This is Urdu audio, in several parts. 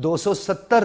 270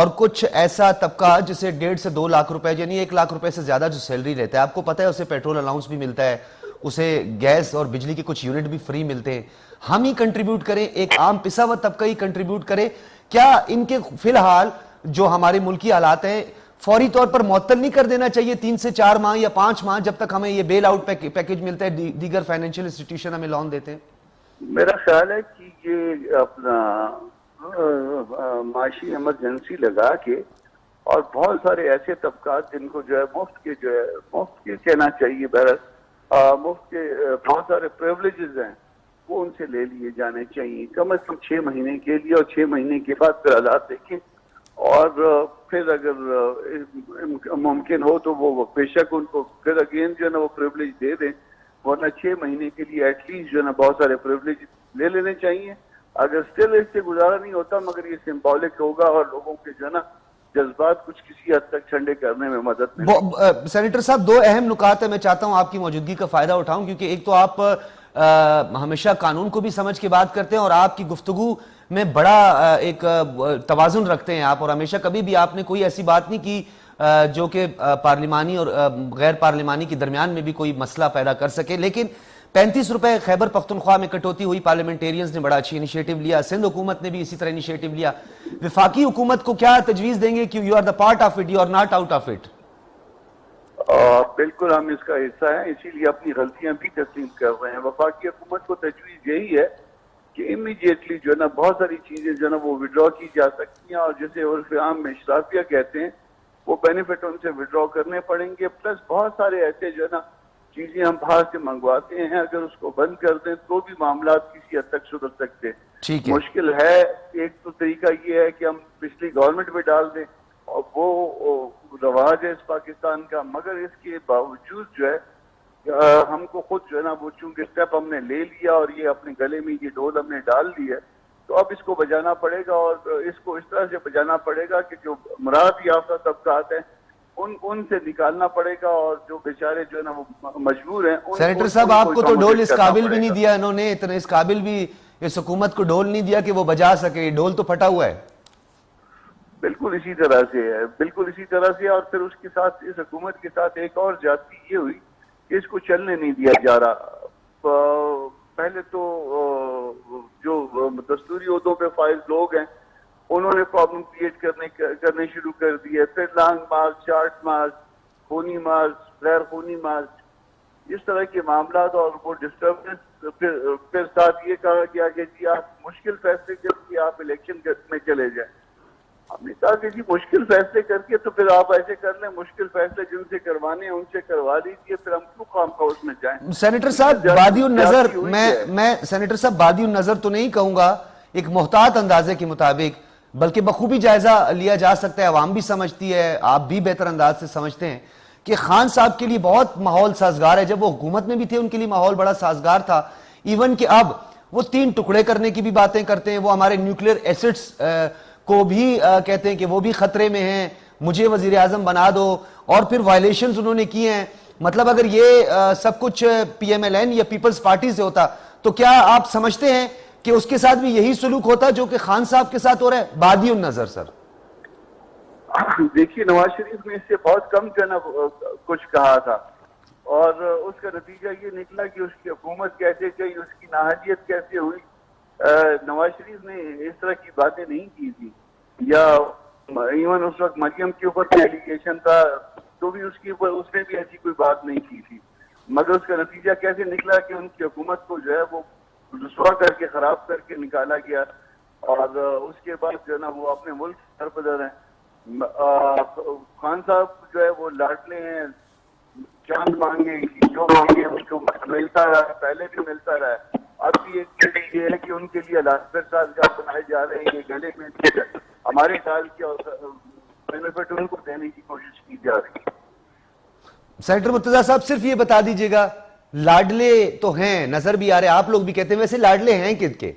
اور کچھ ایسا طبقہ جسے 1.5 سے 2 لاکھ روپے یعنی 1 لاکھ روپے سے زیادہ جو سیلری لیتا ہے, آپ کو پتہ ہے اسے پیٹرول الاؤنس بھی ملتا ہے, اسے گیس اور بجلی کے کچھ یونٹ بھی فری ملتے ہیں, ہم ہی کنٹریبیوٹ کریں, ایک عام پسا ہوا طبقہ ہی کنٹریبیوٹ کرے, کیا ان کے فی الحال جو ہمارے ملکی حالات ہیں فوری طور پر معطل نہیں کر دینا چاہیے 3 سے 4 ماہ یا 5 ماہ جب تک ہمیں یہ بیل آؤٹ پیکیج ملتا ہے, دیگر فائنینشیل انسٹیٹیوشن ہمیں لون دیتے ہیں؟ میرا خیال ہے کہ یہ اپنا معاشی ایمرجنسی لگا کے اور بہت سارے ایسے طبقات جن کو جو ہے مفت کے کہنا چاہیے, بہرحال مفت کے بہت سارے پریولیجز ہیں وہ ان سے لے لیے جانے چاہیے کم از کم 6 مہینے کے لیے, اور 6 مہینے کے بعد پھر حالات دیکھیں, اور پھر اگر ممکن ہو تو وہ بے شک ان کو پھر اگین جو ہے نا وہ پریولیج دے دیں, ورنہ 6 مہینے کے لیے ایٹ لیسٹ جو ہے نا بہت سارے پریولیج لے لینے چاہیے. اگر اسٹل اس سے گزارا نہیں ہوتا مگر یہ سمبولک ہوگا اور لوگوں کے جو ہے نا جذبات کچھ کسی حد تک ٹھنڈے کرنے میں مدد ملے. سینیٹر صاحب 2 اہم نکات ہیں, میں چاہتا ہوں آپ کی موجودگی کا فائدہ اٹھاؤں, کیونکہ ایک تو آپ ہمیشہ قانون کو بھی سمجھ کے بات کرتے ہیں اور آپ کی گفتگو میں بڑا ایک توازن رکھتے ہیں آپ, اور ہمیشہ کبھی بھی آپ نے کوئی ایسی بات نہیں کی جو کہ پارلیمانی اور غیر پارلیمانی کے درمیان میں بھی کوئی مسئلہ پیدا کر سکے. لیکن 35 روپے خیبر پختونخوا میں کٹوتی ہوئی, پارلیمنٹیرینز نے بڑا اچھی انیشیٹو لیا, سندھ حکومت نے بھی اسی طرح انیشیٹو لیا, وفاقی حکومت کو کیا تجویز دیں گے کہ you are the part of it, you are not out of it? بالکل ہم اس کا حصہ ہیں, اسی لیے اپنی غلطیاں بھی تسلیم کر رہے ہیں. وفاقی حکومت کو تجویز یہی ہے کہ امیڈیٹلی جو ہے نا بہت ساری چیزیں جو ہے نا وہ وڈرا کی جا سکتی ہیں, اور جسے عرف عام میں اشرافیہ کہتے ہیں وہ بینیفٹ ان سے وڈرا کرنے پڑیں گے. پلس بہت سارے ایسے جو ہے نا چیزیں ہم باہر سے منگواتے ہیں, اگر اس کو بند کر دیں تو بھی معاملات کسی حد تک سدھر سکتے. مشکل ہے, ایک تو طریقہ یہ ہے کہ ہم پچھلی گورنمنٹ میں ڈال دیں اور وہ رواج ہے اس پاکستان کا, مگر اس کے باوجود جو ہے ہم کو خود جو ہے نا وہ چونکہ اسٹیپ ہم نے لے لیا اور یہ اپنے گلے میں یہ ڈول ہم نے ڈال لی ہے, تو اب اس کو بجانا پڑے گا, اور اس کو اس طرح سے بجانا پڑے گا کہ جو مراد یافتہ طبقات ہیں ان سے نکالنا پڑے گا, اور جو بیچارے جو ہے نا وہ مجبور ہیں. سینیٹر صاحب آپ کو تو ڈول اس قابل بھی نہیں دیا انہوں نے, اتنا اس قابل بھی اس حکومت کو ڈول نہیں دیا کہ وہ بجا سکے, ڈول تو پھٹا ہوا ہے. بالکل اسی طرح سے ہے, بالکل اسی طرح سے. اور پھر اس کے ساتھ اس حکومت کے ساتھ ایک اور زیادتی یہ ہوئی کہ اس کو چلنے نہیں دیا جا رہا. پہلے تو جو دستوری عہدوں پہ فائز لوگ ہیں انہوں نے پرابلم کریٹ کرنے شروع کر دیے, پھر لانگ مارچ, شارٹ مارچ, خونی مارچ, غیر خونی مارچ, اس طرح کے معاملات, اور وہ ڈسٹربنس. پھر ساتھ یہ کہا گیا کہ جی آپ مشکل فیصلے کر کے آپ الیکشن میں چلے جائیں. ہم نے کہا کہ جی مشکل فیصلے کر کے تو پھر آپ ایسے کر لیں, مشکل فیصلے جن سے کروانے ہیں ان سے کروا لیجیے, پھر ہم کیوں خام خواہ اس میں جائیں. سینیٹر صاحب بادی النظر, میں سینیٹر صاحب بادی النظر تو نہیں کہوں گا, ایک محتاط اندازے کے مطابق, بلکہ بخوبی جائزہ لیا جا سکتا ہے, عوام بھی سمجھتی ہے, آپ بھی بہتر انداز سے سمجھتے ہیں کہ خان صاحب کے لیے بہت ماحول سازگار ہے. جب وہ حکومت میں بھی تھے ان کے لیے ماحول بڑا سازگار تھا, ایون کہ اب وہ 3 ٹکڑے کرنے کی بھی باتیں کرتے ہیں, وہ ہمارے نیوکلیئر ایسٹس کو بھی کہتے ہیں کہ وہ بھی خطرے میں ہیں, مجھے وزیر اعظم بنا دو, اور پھر وائلیشنز انہوں نے کیے ہیں. مطلب اگر یہ سب کچھ پی ایم ایل این یا پیپلز پارٹی سے ہوتا تو کیا آپ سمجھتے ہیں کہ اس کے ساتھ بھی یہی سلوک ہوتا جو کہ خان صاحب کے ساتھ ہو رہا ہے؟ بادی النظر سر دیکھیے, نواز شریف نے اس سے بہت کم جو ہے نا کچھ کہا تھا, اور اس کا نتیجہ یہ نکلا کہ اس کی حکومت کیسے گئی, اس کی نااہلیت کیسے ہوئی. نواز شریف نے اس طرح کی باتیں نہیں کی تھی, یا ایون اس وقت مریم کے اوپر ایلیگیشن تھا تو بھی اس نے بھی ایسی کوئی بات نہیں کی تھی, مگر اس کا نتیجہ کیسے نکلا کہ ان کی حکومت کو جو ہے وہ رسوا کر کے خراب کر کے نکالا گیا, اور اس کے بعد جو ہے نا وہ اپنے ملک سرپدر ہیں. خان صاحب جو ہے وہ لاڈلے ہیں, چاند مانگے جو مانگے اس کو ملتا رہا, پہلے بھی ملتا رہا. اب بھی ایک یہ ہے کہ ان کے لیے علاقہ سازگار بنائے جا رہے ہیں, گلے میں ہمارے ڈال کے اور بینیفٹ ان کو دینے کی کوشش کی جا رہی ہے. سینیٹر مرتضیٰ صاحب صرف یہ بتا دیجئے گا, لاڈلے تو ہیں, نظر بھی آ رہے, آپ لوگ بھی کہتے ہیں, ویسے لاڈلے ہیں کد کے؟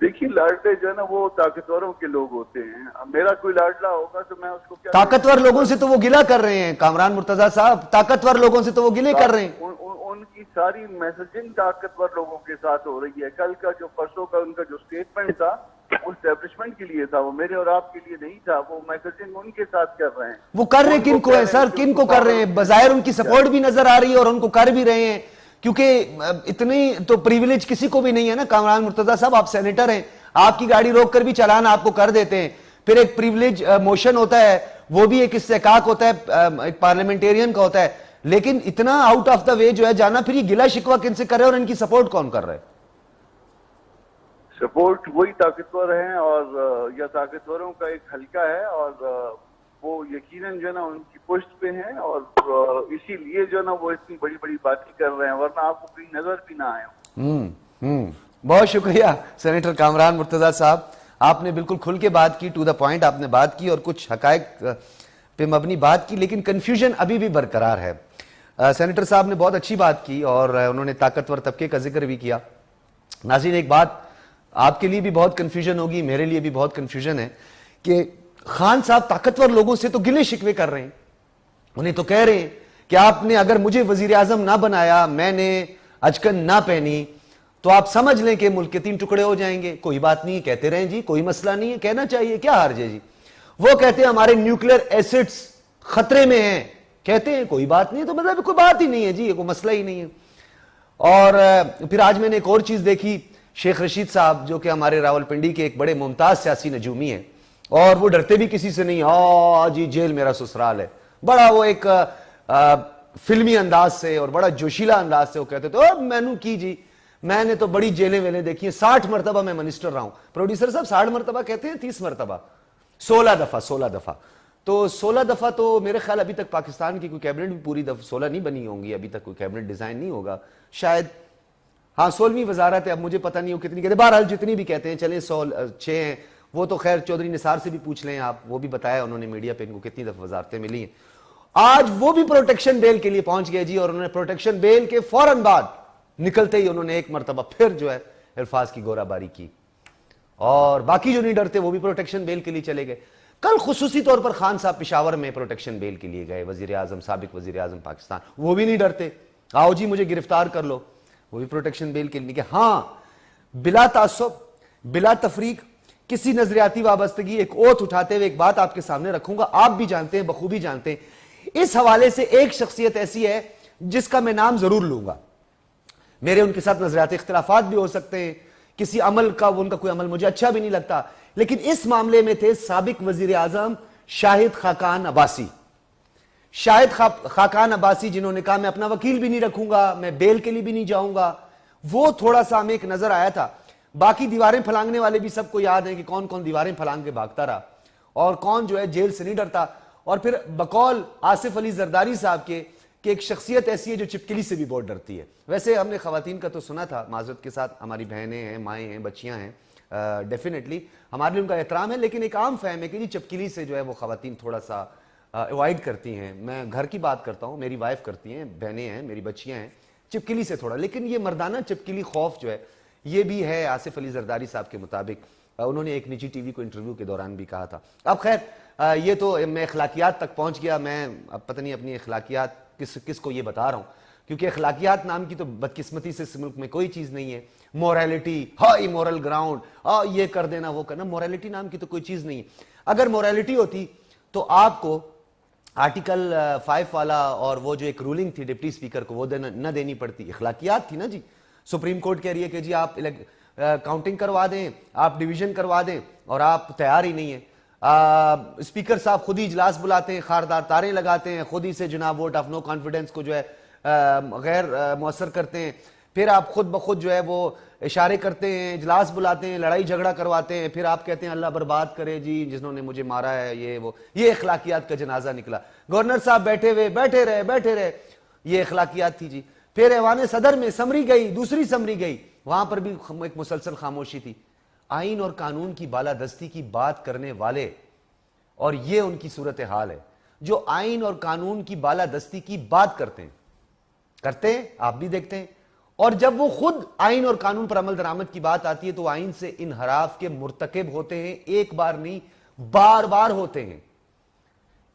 دیکھیے لاڈلے جو ہے نا وہ طاقتوروں کے لوگ ہوتے ہیں. میرا کوئی لاڈلا ہوگا تو میں اس کو کیا, طاقتور لوگوں سے تو وہ گلہ کر رہے ہیں کامران مرتضیٰ صاحب, طاقتور لوگوں سے تو وہ گلے کر رہے ہیں. ان کی ساری میسجنگ طاقتور لوگوں کے ساتھ ہو رہی ہے. کل کا جو پرسوں کا ان کا جو سٹیٹمنٹ تھا اسٹیبلشمنٹ کے لیے تھا, وہ میرے اور آپ کے لیے نہیں تھا. وہ میسجنگ ان کے ساتھ کر رہے ہیں. وہ کر رہے کن کو ہے سر, کن کو کر رہے ہیں؟ بظاہر ان کی سپورٹ بھی نظر آ رہی ہے اور ان کو کر بھی رہے ہیں, کیونکہ اتنی تو پریویلیج کسی کو بھی نہیں ہے نا. کامران مرتضیٰ صاحب آپ سینیٹر ہیں, آپ کی گاڑی روک کر بھی چلان آپ کو کر دیتے ہیں. پھر ایک پریویلیج موشن ہوتا ہے, وہ بھی ایک استحقاق ہوتا ہے, ایک پارلیمنٹیرین کا ہوتا ہے. لیکن اتنا آؤٹ آف دا وے جو ہے جانا, پھر یہ گلا شکوہ کن سے کر رہے ہیں اور ان کی سپورٹ کون کر رہا ہے؟ سپورٹ وہی طاقتور ہیں, اور یا طاقتوروں کا ایک حلقہ ہے, اور وہ یقیناً جو ہے نا ان کی پشت پہ ہیں, اور اسی لیے جو ہے نا وہ اتنی بڑی بڑی باتیں کر رہے ہیں, ورنہ آپ کو کہیں نظر بھی نہ آئے. بہت شکریہ سینیٹر کامران مرتضیٰ صاحب, آپ نے بالکل کھل کے بات کی, ٹو دا پوائنٹ آپ نے بات کی اور کچھ حقائق پہ مبنی بات کی, لیکن کنفیوژن ابھی بھی برقرار ہے. سینیٹر صاحب نے بہت اچھی بات کی اور انہوں نے طاقتور طبقے کا ذکر بھی کیا. ناظرین, ایک بات آپ کے لیے بھی بہت کنفیوژن ہوگی, میرے لیے بھی بہت کنفیوژن ہے کہ خان صاحب طاقتور لوگوں سے تو گلے شکوے کر رہے ہیں. انہیں تو کہہ رہے ہیں کہ آپ نے اگر مجھے وزیر اعظم نہ بنایا, میں نے اچکن نہ پہنی, تو آپ سمجھ لیں کہ ملک کے 3 ٹکڑے ہو جائیں گے. کوئی بات نہیں, کہتے رہیں جی, کوئی مسئلہ نہیں ہے, کہنا چاہیے, کیا حرج ہے جی. وہ کہتے ہیں ہمارے نیوکلیر ایسٹس خطرے میں ہیں, کہتے ہیں کوئی بات نہیں, تو مطلب کوئی بات ہی نہیں ہے جی, کوئی مسئلہ ہی نہیں ہے. اور پھر آج میں نے ایک اور چیز دیکھی, شیخ رشید صاحب جو کہ ہمارے راولپنڈی کے ایک بڑے ممتاز سیاسی نجومی ہیں, اور وہ ڈرتے بھی کسی سے نہیں, جی جیل میرا سسرال ہے. بڑا وہ ایک فلمی انداز سے اور بڑا جوشیلا انداز سے وہ کہتے تھے, میں نے کی جی, میں نے تو بڑی جیلیں ویلیں دیکھی ہیں, 60 مرتبہ میں منسٹر رہا ہوں. پروڈیوسر صاحب 60 مرتبہ کہتے ہیں, 30 مرتبہ, 16 دفعہ. تو 16 دفعہ تو میرے خیال ابھی تک پاکستان کی کوئی کیبنٹ بھی پوری 16 نہیں بنی ہوں گی, ابھی تک کوئی کیبنٹ ڈیزائن نہیں ہوگا شاید. ہاں 16ویں وزارت ہے, اب مجھے پتہ نہیں ہو کتنی کہتے ہیں, بہرحال جتنی بھی کہتے ہیں, چلیں 6 ہیں. وہ تو خیر چودھری نثار سے بھی پوچھ لیں آپ, وہ بھی بتایا انہوں نے میڈیا پہ ان کو کتنی دفعہ وزارتیں ملی ہیں. آج وہ بھی پروٹیکشن بیل کے لیے پہنچ گئے جی, اور انہوں نے پروٹیکشن بیل کے فوراً بعد نکلتے ہی انہوں نے ایک مرتبہ پھر جو ہے الفاظ کی گورہ باری کی, اور باقی جو نہیں ڈرتے وہ بھی پروٹیکشن بیل کے لیے چلے گئے. کل خصوصی طور پر خان صاحب پشاور میں پروٹیکشن بیل کے لیے گئے, وزیر اعظم, سابق وزیر اعظم پاکستان, وہ بھی نہیں ڈرتے, آؤ جی مجھے گرفتار کر لو, وہ بھی پروٹیکشن بیل کے لیے کہ ہاں بلا تعصب, بلا تفریق, کسی نظریاتی وابستگی, ایک اوتھ اٹھاتے ہوئے ایک بات آپ کے سامنے رکھوں گا, آپ بھی جانتے ہیں, بخوبی جانتے ہیں. اس حوالے سے ایک شخصیت ایسی ہے جس کا میں نام ضرور لوں گا, میرے ان کے ساتھ نظریاتی اختلافات بھی ہو سکتے ہیں, کسی عمل کا ان کا کوئی عمل مجھے اچھا بھی نہیں لگتا, لیکن اس معاملے میں تھے سابق وزیر اعظم شاہد خاقان عباسی. شاہد خاقان عباسی جنہوں نے کہا میں اپنا وکیل بھی نہیں رکھوں گا, میں بیل کے لیے بھی نہیں جاؤں گا. وہ تھوڑا سا ہمیں ایک نظر آیا تھا. باقی دیواریں پھلانگنے والے بھی سب کو یاد ہیں کہ کون کون دیواریں پھلانگ کے بھاگتا رہا اور کون جو ہے جیل سے نہیں ڈرتا. اور پھر بقول آصف علی زرداری صاحب کے کہ ایک شخصیت ایسی ہے جو چپکلی سے بھی بہت ڈرتی ہے. ویسے ہم نے خواتین کا تو سنا تھا, معذرت کے ساتھ, ہماری بہنیں ہیں, مائیں ہیں, بچیاں ہیں, ڈیفینیٹلی ہمارے لیے ان کا احترام ہے, لیکن ایک عام فہم ہے کہ چپکلی سے جو ہے وہ خواتین تھوڑا سا اوائڈ کرتی ہیں. میں گھر کی بات کرتا ہوں, میری وائف کرتی ہیں, بہنیں ہیں, میری بچیاں ہیں, چپکلی سے تھوڑا. لیکن یہ مردانہ چپکلی خوف جو ہے یہ بھی ہے آصف علی زرداری صاحب کے مطابق. انہوں نے ایک نجی ٹی وی کو انٹرویو کے دوران بھی کہا تھا. اب خیر یہ تو میں اخلاقیات تک پہنچ گیا, میں اب پتہ نہیں اپنی اخلاقیات کس کو یہ بتا رہا ہوں, کیونکہ اخلاقیات نام کی تو بدقسمتی سے اس ملک میں کوئی چیز نہیں ہے. موریلٹی, ہائی مورل گراؤنڈ, یہ کر دینا وہ کرنا, موریلٹی نام کی تو کوئی چیز نہیں ہے. اگر موریلٹی ہوتی تو آپ کو آرٹیکل 5 والا اور وہ جو ایک رولنگ تھی ڈپٹی اسپیکر کو وہ نہ دینی پڑتی. اخلاقیات تھی نا جی. سپریم کورٹ کہہ رہی ہے کہ جی آپ کاؤنٹنگ کروا دیں, آپ ڈویژن کروا دیں, اور آپ تیار ہی نہیں ہیں. اسپیکر صاحب خود ہی اجلاس بلاتے ہیں, خاردار تاریں لگاتے ہیں, خود ہی سے جناب ووٹ آف نو کانفیڈنس کو جو ہے غیر مؤثر کرتے ہیں. پھر آپ خود بخود جو ہے وہ اشارے کرتے ہیں, اجلاس بلاتے ہیں, لڑائی جھگڑا کرواتے ہیں, پھر آپ کہتے ہیں اللہ برباد کرے جی جنہوں نے مجھے مارا ہے, یہ وہ. یہ اخلاقیات کا جنازہ نکلا. گورنر صاحب بیٹھے رہے, یہ اخلاقیات تھی جی. پھر ایوان صدر میں سمری گئی, دوسری سمری گئی, وہاں پر بھی ایک مسلسل خاموشی تھی. آئین اور قانون کی بالادستی کی بات کرنے والے, اور یہ ان کی صورتحال ہے, جو آئین اور قانون کی بالادستی کی بات کرتے ہیں, آپ بھی دیکھتے ہیں, اور جب وہ خود آئین اور قانون پر عمل درآمد کی بات آتی ہے تو آئین سے انحراف کے مرتکب ہوتے ہیں, ایک بار نہیں بار بار ہوتے ہیں.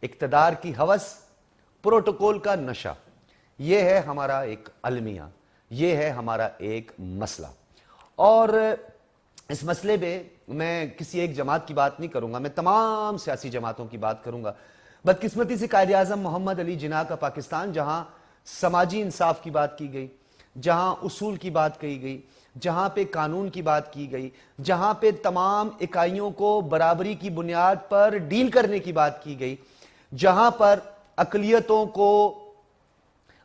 اقتدار کی ہوس, پروٹوکول کا نشہ, یہ ہے ہمارا ایک المیہ, یہ ہے ہمارا ایک مسئلہ. اور اس مسئلے پہ میں کسی ایک جماعت کی بات نہیں کروں گا، میں تمام سیاسی جماعتوں کی بات کروں گا۔ بدقسمتی سے قائد اعظم محمد علی جناح کا پاکستان، جہاں سماجی انصاف کی بات کی گئی، جہاں اصول کی بات کہی گئی، جہاں پہ قانون کی بات کی گئی، جہاں پہ تمام اکائیوں کو برابری کی بنیاد پر ڈیل کرنے کی بات کی گئی، جہاں پر اقلیتوں کو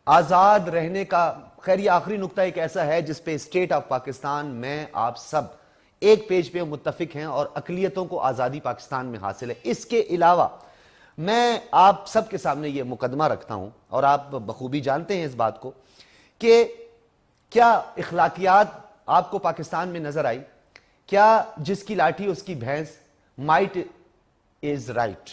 آزاد رہنے کا، خیر یہ آخری نقطہ ایک ایسا ہے جس پہ اسٹیٹ آف پاکستان میں آپ سب ایک پیج پہ متفق ہیں اور اقلیتوں کو آزادی پاکستان میں حاصل ہے۔ اس کے علاوہ میں آپ سب کے سامنے یہ مقدمہ رکھتا ہوں اور آپ بخوبی جانتے ہیں اس بات کو کہ کیا اخلاقیات آپ کو پاکستان میں نظر آئی؟ کیا جس کی لاٹھی اس کی بھینس، مائٹ از رائٹ،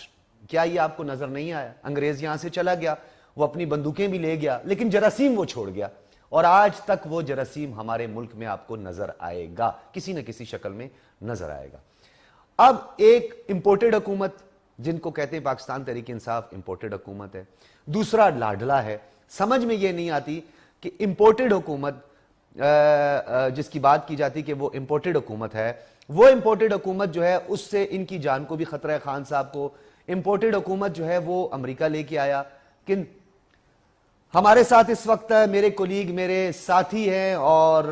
کیا یہ آپ کو نظر نہیں آیا؟ انگریز یہاں سے چلا گیا، وہ اپنی بندوقیں بھی لے گیا، لیکن جراثیم وہ چھوڑ گیا، اور آج تک وہ جراثیم ہمارے ملک میں آپ کو نظر آئے گا، کسی نہ کسی شکل میں نظر آئے گا۔ اب ایک امپورٹڈ حکومت جن کو کہتے ہیں پاکستان تحریک انصاف امپورٹڈ حکومت ہے، دوسرا لاڈلا ہے۔ سمجھ میں یہ نہیں آتی کہ امپورٹڈ حکومت جس کی بات کی جاتی کہ وہ امپورٹڈ حکومت ہے، وہ امپورٹڈ حکومت جو ہے اس سے ان کی جان کو بھی خطرہ ہے۔ خان صاحب کو امپورٹڈ حکومت جو ہے وہ امریکہ لے کے آیا۔ کن ہمارے ساتھ اس وقت میرے کولیگ، میرے ساتھی ہیں اور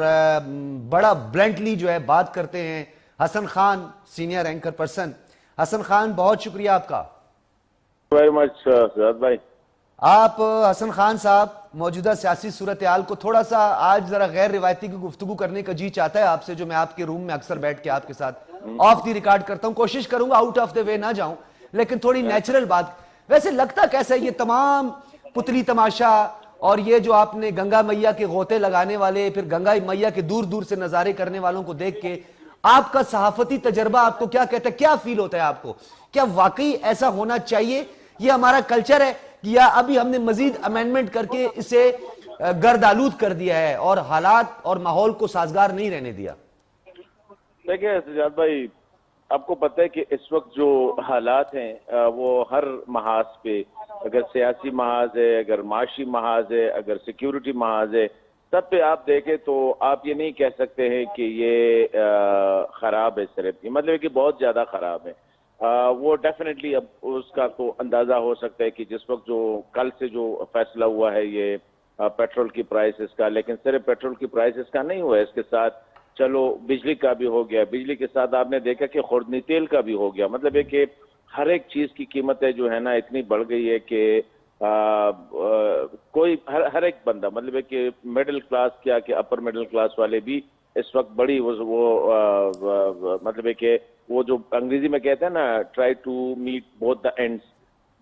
بڑا بلنٹلی جو ہے بات کرتے ہیں، حسن خان، سینئر اینکر پرسن۔ حسن خان، بہت شکریہ آپ کا۔ ویری مچ سجاد بھائی۔ آپ حسن خان صاحب، موجودہ سیاسی صورتحال کو تھوڑا سا آج ذرا غیر روایتی کی گفتگو کرنے کا جی چاہتا ہے آپ سے، جو میں آپ کے روم میں اکثر بیٹھ کے آپ کے ساتھ آف دی ریکارڈ کرتا ہوں، کوشش کروں گا آؤٹ آف دی وے نہ جاؤں، لیکن تھوڑی نیچرل بات۔ ویسے لگتا کیسا ہے یہ تمام پتلی تماشا اور یہ جو آپ نے گنگا میاں کے غوطے لگانے والے، پھر گنگا میاں کے دور دور سے نظارے کرنے والوں کو دیکھ کے آپ کا صحافتی تجربہ آپ کو کیا کہتا ہے؟ کیا فیل ہوتا ہے آپ کو؟ کیا واقعی ایسا ہونا چاہیے؟ یہ ہمارا کلچر ہے یا ابھی ہم نے مزید امینڈمنٹ کر کے اسے گرد آلود کر دیا ہے اور حالات اور ماحول کو سازگار نہیں رہنے دیا؟ دیکھیں سجاد بھائی، آپ کو پتہ ہے کہ اس وقت جو حالات ہیں وہ ہر محاذ پہ، اگر سیاسی محاذ ہے، اگر معاشی محاذ ہے، اگر سیکیورٹی محاذ ہے، سب پہ آپ دیکھیں تو آپ یہ نہیں کہہ سکتے ہیں کہ یہ خراب ہے صرف، مطلب ہے کہ بہت زیادہ خراب ہے۔ وہ ڈیفینیٹلی اب اس کا تو اندازہ ہو سکتا ہے کہ جس وقت جو کل سے جو فیصلہ ہوا ہے یہ پیٹرول کی پرائسز کا، لیکن صرف پیٹرول کی پرائسز کا نہیں ہوا ہے، اس کے ساتھ چلو بجلی کا بھی ہو گیا، بجلی کے ساتھ آپ نے دیکھا کہ خوردنی تیل کا بھی ہو گیا، مطلب ہے کہ ہر ایک چیز کی قیمتیں جو ہے نا اتنی بڑھ گئی ہے کہ کوئی ہر ایک بندہ، مطلب ہے کہ مڈل کلاس کیا کہ اپر مڈل کلاس والے بھی اس وقت بڑی وہ مطلب ہے کہ وہ جو انگریزی میں کہتے ہیں نا try to meet both the ends,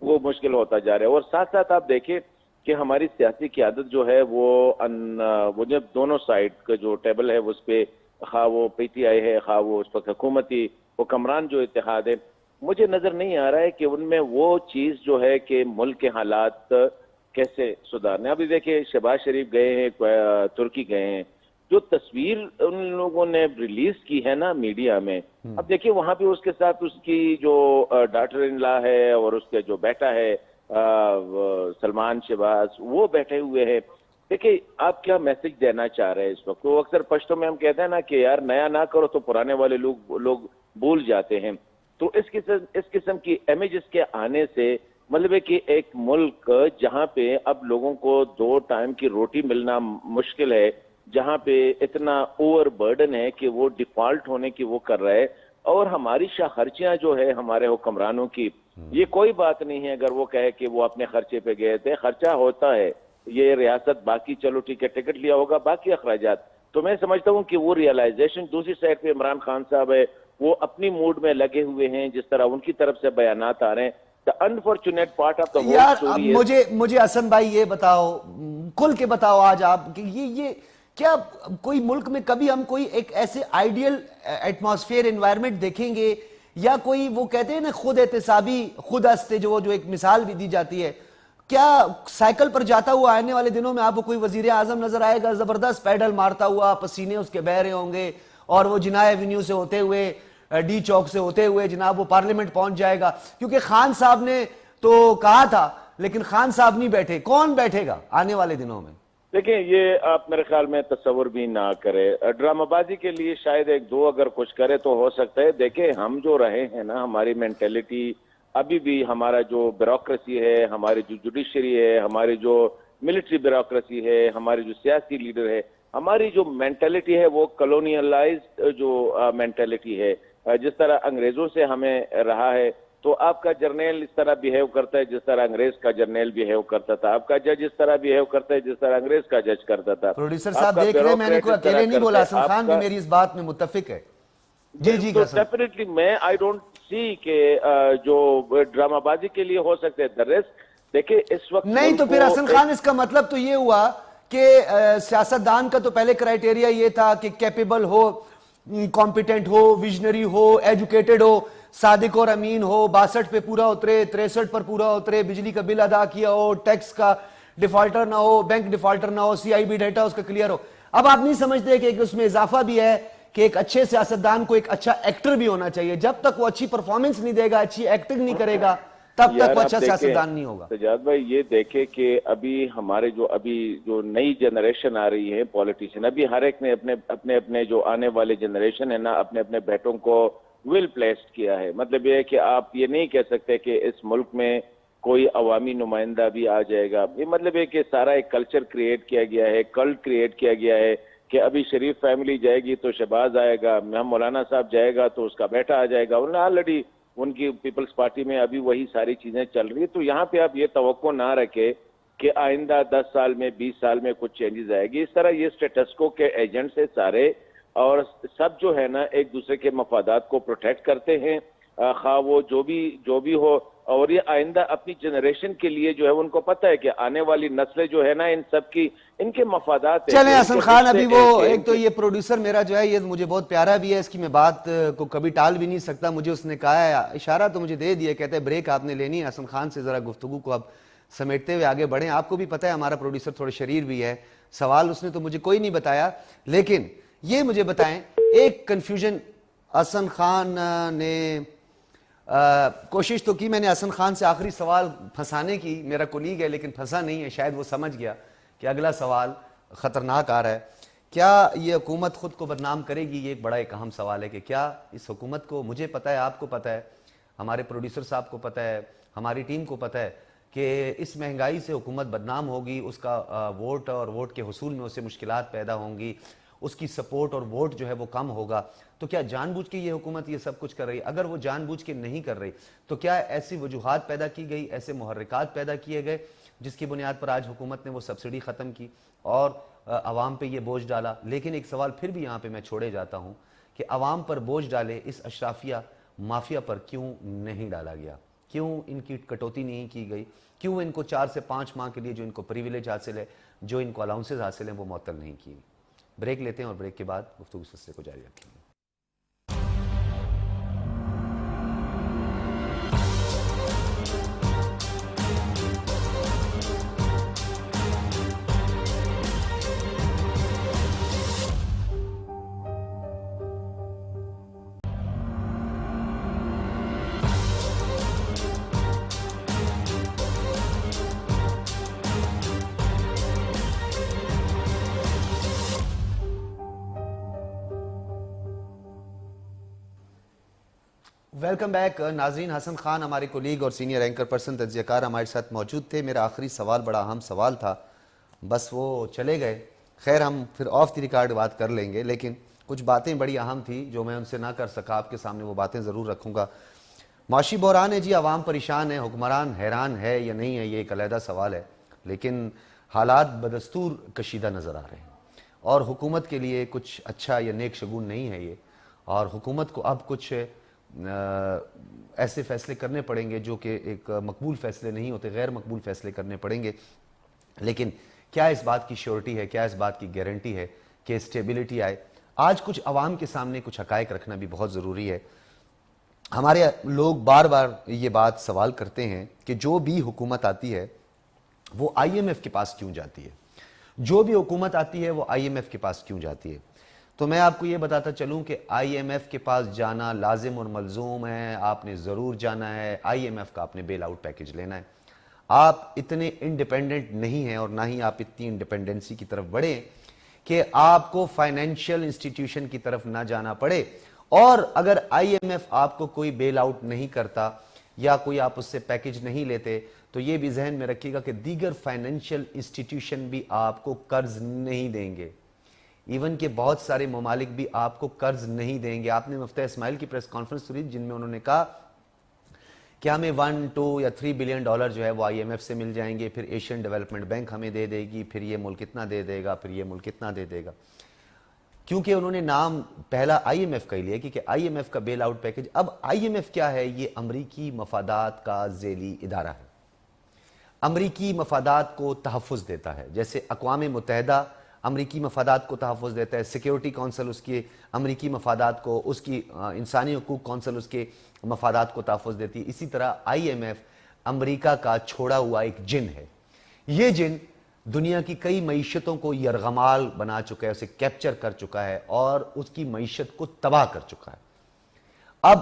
وہ مشکل ہوتا جا رہا ہے۔ اور ساتھ ساتھ آپ دیکھیں کہ ہماری سیاسی قیادت جو ہے وہ جب دونوں سائڈ کا جو ٹیبل ہے اس پہ، خواہ وہ پی ٹی آئی ہے، خواہ وہ اس وقت حکومتی حکمران جو اتحاد ہے، مجھے نظر نہیں آ رہا ہے کہ ان میں وہ چیز جو ہے کہ ملک کے حالات کیسے سدھارنے۔ ابھی دیکھیں شہباز شریف گئے ہیں، ترکی گئے ہیں، جو تصویر ان لوگوں نے ریلیز کی ہے نا میڈیا میں، اب دیکھیں وہاں پہ اس کے ساتھ اس کی جو ڈاٹر ان لا ہے اور اس کے جو بیٹا ہے سلمان شہباز، وہ بیٹھے ہوئے ہیں۔ دیکھیں آپ کیا میسج دینا چاہ رہے ہیں اس وقت؟ تو اکثر پشتوں میں ہم کہتے ہیں نا کہ یار نیا نہ کرو تو پرانے والے لوگ بھول جاتے ہیں۔ تو اس قسم کی امیجز کے آنے سے مطلب ہے کہ ایک ملک جہاں پہ اب لوگوں کو 2 ٹائم کی روٹی ملنا مشکل ہے، جہاں پہ اتنا اوور برڈن ہے کہ وہ ڈیفالٹ ہونے کی وہ کر رہا ہے، اور ہماری خرچیاں جو ہے ہمارے حکمرانوں کی، یہ کوئی بات نہیں ہے اگر وہ کہے کہ وہ اپنے خرچے پہ گئے تھے، خرچہ ہوتا ہے، یہ ریاست باقی چلو ٹھیک ہے ٹکٹ لیا ہوگا، باقی اخراجات۔ تو میں سمجھتا ہوں کہ وہ ریئلائزیشن دوسری سائڈ پہ عمران خان صاحب ہے، وہ اپنی موڈ میں لگے ہوئے ہیں، جس طرح ان کی طرف سے بیانات آ رہے ہیں۔ The unfortunate part of the whole یار story is مجھے حسن بھائی یہ بتاؤ، کھل کے بتاؤ آج آپ کہ یہ کیا کوئی ملک میں کبھی ہم کوئی ایک ایسے آئیڈیل ایٹماسفیئر انوائرمنٹ دیکھیں گے، یا کوئی وہ کہتے ہیں نا خود احتسابی، خود ہستے، جو ایک مثال بھی دی جاتی ہے، کیا سائیکل پر جاتا ہوا آنے والے دنوں میں آپ کو کوئی وزیر اعظم نظر آئے گا زبردست پیڈل مارتا ہوا، پسینے اس کے بہ رہے ہوں گے، اور وہ جناح ایونیو سے ہوتے ہوئے، ڈی چوک سے ہوتے ہوئے جناب وہ پارلیمنٹ پہنچ جائے گا؟ کیونکہ خان صاحب نے تو کہا تھا، لیکن خان صاحب نہیں بیٹھے، کون بیٹھے گا آنے والے دنوں میں؟ دیکھیں یہ آپ میرے خیال میں تصور بھی نہ کرے. ڈرامہ بازی کے لیے شاید ایک دو اگر کچھ کرے تو ہو سکتا ہے. دیکھیں ہم جو رہے ہیں نا, ہماری مینٹلٹی ابھی بھی, ہمارا جو بیوروکریسی ہے, ہماری جو جوڈیشری ہے, ہماری جو ملٹری بیوروکریسی ہے, ہمارے جو سیاسی لیڈر ہے, ہماری جو مینٹلٹی ہے وہ کلونیلائزڈ جو مینٹلٹی ہے. جس طرح انگریزوں سے ہمیں رہا ہے, تو آپ کا جرنیل اس طرح بیہیو کرتا ہے جس طرح انگریز کا جرنیل بیہیو کرتا تھا, آپ کا جج اس طرح بیہیو کرتا ہے جس طرح انگریز کا جج کرتا تھا. پروڈیوسر آپ صاحب کا دیکھ رہے ہیں, میں نے بیوروکریٹ کوئی اس طرح اکیلے نہیں بولا, کرتا ہے. حسن خان بھی آپ میری اس بات میں متفق ہے. جی جی تو حسن. ڈیفینیٹلی میں آئی ڈونٹ سی کہ جو ڈرامہ بازی کے لیے ہو سکتے ہیں. درست دیکھیں اس وقت نہیں تو پھر حسن خان اس کا مطلب تو یہ ہوا کہ سیاستدان کا تو پہلے کرائیٹیریا یہ تھا کہ کیپیبل ہو, کمپیٹنٹ ہو, ویژنری ہو, ایجوکیٹڈ ہو, صادق اور امین ہو, 62 پہ پورا اترے, 63 پر پورا اترے, بجلی کا بل ادا کیا ہو, ٹیکس کا ڈیفالٹر نہ ہو, بینک ڈیفالٹر نہ ہو, سی آئی بی ڈیٹا اس کا کلیئر ہو. اب آپ نہیں سمجھتے کہ اس میں اضافہ بھی ہے کہ ایک اچھے سیاستدان کو ایک اچھا ایکٹر بھی ہونا چاہیے. جب تک وہ اچھی پرفارمنس نہیں دے گا, اچھی ایکٹنگ نہیں کرے گا, تب تک وہ اچھا سیاستدان نہیں ہوگا. سجاد بھائی یہ دیکھیں کہ ابھی ہمارے جو نئی جنریشن آ رہی ہے پولیٹیشین, ابھی ہر ایک نے اپنے جو آنے والے جنریشن ہے نا, اپنے بیٹوں کو ویل پلیسڈ کیا ہے. مطلب یہ ہے کہ آپ یہ نہیں کہہ سکتے کہ اس ملک میں کوئی عوامی نمائندہ بھی آ جائے گا. یہ مطلب ہے کہ سارا ایک کلچر کریٹ کیا گیا ہے, کلٹ کریٹ کیا گیا ہے کہ ابھی شریف فیملی جائے گی تو شہباز آئے گا, مولانا صاحب جائے گا تو اس کا بیٹا آ جائے گا. انہوں نے آلریڈی ان کی پیپلز پارٹی میں ابھی وہی ساری چیزیں چل رہی ہیں. تو یہاں پہ آپ یہ توقع نہ رکھے کہ آئندہ 10 سال میں 20 سال میں کچھ چینجز آئے گی. اس طرح یہ سٹیٹس کو کے ایجنٹس ہے سارے, اور سب جو ہے نا ایک دوسرے کے مفادات کو پروٹیکٹ کرتے ہیں, خواہ وہ جو بھی ہو. اور یہ آئندہ اپنی جنریشن کے لیے جو ہے ان کو پتہ ہے کہ آنے والی نسلیں جو ہے نا ان سب کی ان کے مفادات چلیں حسن خان, ابھی وہ ایک تو یہ پروڈیوسر میرا جو ہے یہ مجھے بہت پیارا بھی ہے, اس کی میں بات کو کبھی ٹال بھی نہیں سکتا. مجھے اس نے کہا ہے, اشارہ تو مجھے دے دیا, کہتے ہیں بریک آپ نے لینی ہے, حسن خان سے ذرا گفتگو کو اب سمیٹتے ہوئے آگے بڑھیں. آپ کو بھی پتہ ہے ہمارا پروڈیوسر تھوڑا شریر بھی ہے, سوال اس نے تو مجھے کوئی نہیں بتایا, لیکن یہ مجھے بتائیں ایک کنفیوژن حسن خان نے کوشش تو کی, میں نے حسن خان سے آخری سوال پھنسانے کی, میرا کولیگ ہے لیکن پھنسا نہیں ہے, شاید وہ سمجھ گیا کہ اگلا سوال خطرناک آ رہا ہے. کیا یہ حکومت خود کو بدنام کرے گی؟ یہ ایک بڑا ایک اہم سوال ہے کہ کیا اس حکومت کو, مجھے پتہ ہے, آپ کو پتہ ہے, ہمارے پروڈیوسر صاحب کو پتہ ہے, ہماری ٹیم کو پتہ ہے کہ اس مہنگائی سے حکومت بدنام ہوگی, اس کا ووٹ اور ووٹ کے حصول میں اسے مشکلات پیدا ہوں گی, اس کی سپورٹ اور ووٹ جو ہے وہ کم ہوگا. تو کیا جان بوجھ کے یہ حکومت یہ سب کچھ کر رہی؟ اگر وہ جان بوجھ کے نہیں کر رہی تو کیا ایسی وجوہات پیدا کی گئی, ایسے محرکات پیدا کیے گئے جس کی بنیاد پر آج حکومت نے وہ سبسڈی ختم کی اور عوام پہ یہ بوجھ ڈالا؟ لیکن ایک سوال پھر بھی یہاں پہ میں چھوڑے جاتا ہوں کہ عوام پر بوجھ ڈالے اس اشرافیہ مافیا پر کیوں نہیں ڈالا گیا؟ کیوں ان کی کٹوتی نہیں کی گئی؟ کیوں ان کو 4 سے 5 ماہ کے لیے جو ان کو پریویلیج حاصل ہے, جو ان کو الاؤنسز حاصل ہیں, وہ معطل نہیں کی؟ بریک لیتے ہیں اور بریک کے بعد گفتگو اس سلسلے کو جاری رکھیں گے. ویلکم بیک ناظرین. حسن خان ہمارے کولیگ اور سینئر اینکر پرسن تجزیہ کار ہمارے ساتھ موجود تھے. میرا آخری سوال بڑا اہم سوال تھا, بس وہ چلے گئے. خیر ہم پھر آف دی ریکارڈ بات کر لیں گے, لیکن کچھ باتیں بڑی اہم تھی جو میں ان سے نہ کر سکا, آپ کے سامنے وہ باتیں ضرور رکھوں گا. معاشی بحران ہے جی, عوام پریشان ہے, حکمران حیران ہے یا نہیں ہے, یہ ایک علیحدہ سوال ہے, لیکن حالات بدستور کشیدہ نظر آ رہے ہیں اور حکومت کے لیے کچھ اچھا یا نیک شگون نہیں ہے یہ. اور حکومت کو اب کچھ ایسے فیصلے کرنے پڑیں گے جو کہ ایک مقبول فیصلے نہیں ہوتے, غیر مقبول فیصلے کرنے پڑیں گے. لیکن کیا اس بات کی شیورٹی ہے, کیا اس بات کی گارنٹی ہے کہ اسٹیبلٹی آئے؟ آج کچھ عوام کے سامنے کچھ حقائق رکھنا بھی بہت ضروری ہے. ہمارے لوگ بار بار یہ بات سوال کرتے ہیں کہ جو بھی حکومت آتی ہے وہ آئی ایم ایف کے پاس کیوں جاتی ہے, جو بھی حکومت آتی ہے وہ آئی ایم ایف کے پاس کیوں جاتی ہے. تو میں آپ کو یہ بتاتا چلوں کہ آئی ایم ایف کے پاس جانا لازم اور ملزوم ہے, آپ نے ضرور جانا ہے. آئی ایم ایف کا آپ نے بیل آؤٹ پیکج لینا ہے. آپ اتنے انڈیپینڈنٹ نہیں ہیں اور نہ ہی آپ اتنی انڈیپینڈنسی کی طرف بڑھیں کہ آپ کو فائنینشیل انسٹیٹیوشن کی طرف نہ جانا پڑے. اور اگر آئی ایم ایف آپ کو کوئی بیل آؤٹ نہیں کرتا یا کوئی آپ اس سے پیکج نہیں لیتے تو یہ بھی ذہن میں رکھیے گا کہ دیگر فائنینشیل انسٹیٹیوشن بھی آپ کو قرض نہیں دیں گے. ایون کہ بہت سارے ممالک بھی آپ کو قرض نہیں دیں گے. آپ نے مفتح اسماعیل کی پریس کانفرنس سنی جن میں انہوں نے کہا کہ ہمیں 1, 2 یا 3 بلین ڈالر جو ہے وہ آئی ایم ایف سے مل جائیں گے, پھر ایشین ڈیولپمنٹ بینک ہمیں دے دے گی, پھر یہ ملک اتنا دے دے گا, پھر یہ ملک اتنا دے دے گا. کیونکہ انہوں نے نام پہلا آئی ایم ایف کا ہی لیا کیونکہ آئی ایم ایف کا بیل آؤٹ پیکج. اب آئی ایم ایف کیا ہے؟ یہ امریکی مفادات کا ذیلی ادارہ ہے. امریکی مفادات کو تحفظ دیتا ہے. جیسے اقوام متحدہ امریکی مفادات کو تحفظ دیتا ہے, سیکیورٹی کونسل اس کے امریکی مفادات کو, اس کی انسانی حقوق کونسل اس کے مفادات کو تحفظ دیتی ہے. اسی طرح آئی ایم ایف امریکہ کا چھوڑا ہوا ایک جن ہے. یہ جن دنیا کی کئی معیشتوں کو یرغمال بنا چکا ہے, اسے کیپچر کر چکا ہے اور اس کی معیشت کو تباہ کر چکا ہے. اب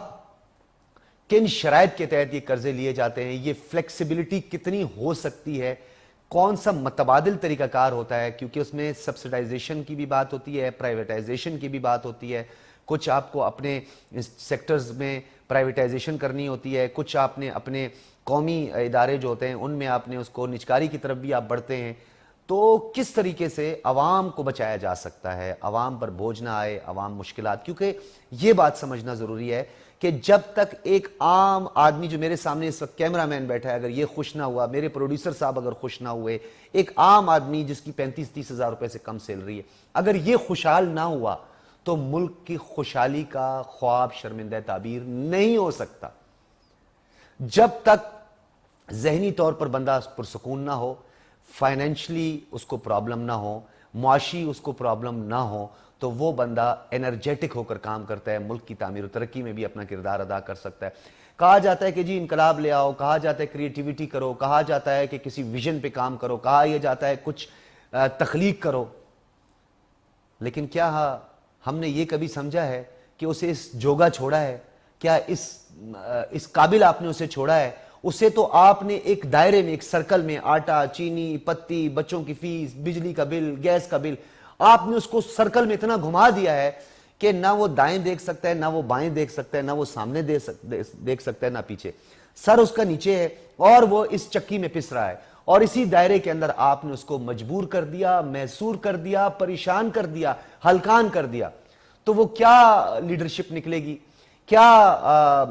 کن شرائط کے تحت یہ قرضے لیے جاتے ہیں, یہ فلیکسیبلٹی کتنی ہو سکتی ہے, کون سا متبادل طریقہ کار ہوتا ہے, کیونکہ اس میں سبسیڈائزیشن کی بھی بات ہوتی ہے, پرائیویٹائزیشن کی بھی بات ہوتی ہے. کچھ آپ کو اپنے سیکٹرز میں پرائیویٹائزیشن کرنی ہوتی ہے, کچھ آپ نے اپنے قومی ادارے جو ہوتے ہیں ان میں آپ نے اس کو نجکاری کی طرف بھی آپ بڑھتے ہیں. تو کس طریقے سے عوام کو بچایا جا سکتا ہے, عوام پر بوجھ نہ آئے, عوام مشکلات, کیونکہ یہ بات سمجھنا ضروری ہے کہ جب تک ایک عام آدمی جو میرے سامنے اس وقت کیمرہ مین بیٹھا ہے اگر یہ خوش نہ ہوا, میرے پروڈیوسر صاحب اگر خوش نہ ہوئے, ایک عام آدمی جس کی 35-30 ہزار روپے سے کم سیلری ہے, اگر یہ خوشحال نہ ہوا تو ملک کی خوشحالی کا خواب شرمندہ تعبیر نہیں ہو سکتا. جب تک ذہنی طور پر بندہ پرسکون نہ ہو, فائنینشلی اس کو پرابلم نہ ہو, معاشی اس کو پرابلم نہ ہو, تو وہ بندہ انرجیٹک ہو کر کام کرتا ہے, ملک کی تعمیر و ترقی میں بھی اپنا کردار ادا کر سکتا ہے. کہا جاتا ہے کہ جی انقلاب لے آؤ, کہا جاتا ہے کریٹیویٹی کرو, کہا جاتا ہے کہ کسی ویژن پہ کام کرو, کہا یہ جاتا ہے کچھ تخلیق کرو, لیکن کیا ہم نے یہ کبھی سمجھا ہے کہ اسے اس جوگا چھوڑا ہے؟ کیا اس قابل آپ نے اسے چھوڑا ہے؟ اسے تو آپ نے ایک دائرے میں, ایک سرکل میں, آٹا, چینی, پتی, بچوں کی فیس, بجلی کا بل, گیس کا بل, آپ نے اس کو سرکل میں اتنا گھما دیا ہے کہ نہ وہ دائیں دیکھ سکتا ہے, نہ وہ بائیں دیکھ سکتا ہے, نہ وہ سامنے دیکھ سکتا ہے, نہ پیچھے. سر اس کا نیچے ہے اور وہ اس چکی میں پس رہا ہے, اور اسی دائرے کے اندر آپ نے اس کو مجبور کر دیا, محصور کر دیا, پریشان کر دیا, ہلکان کر دیا. تو وہ کیا لیڈرشپ نکلے گی؟ کیا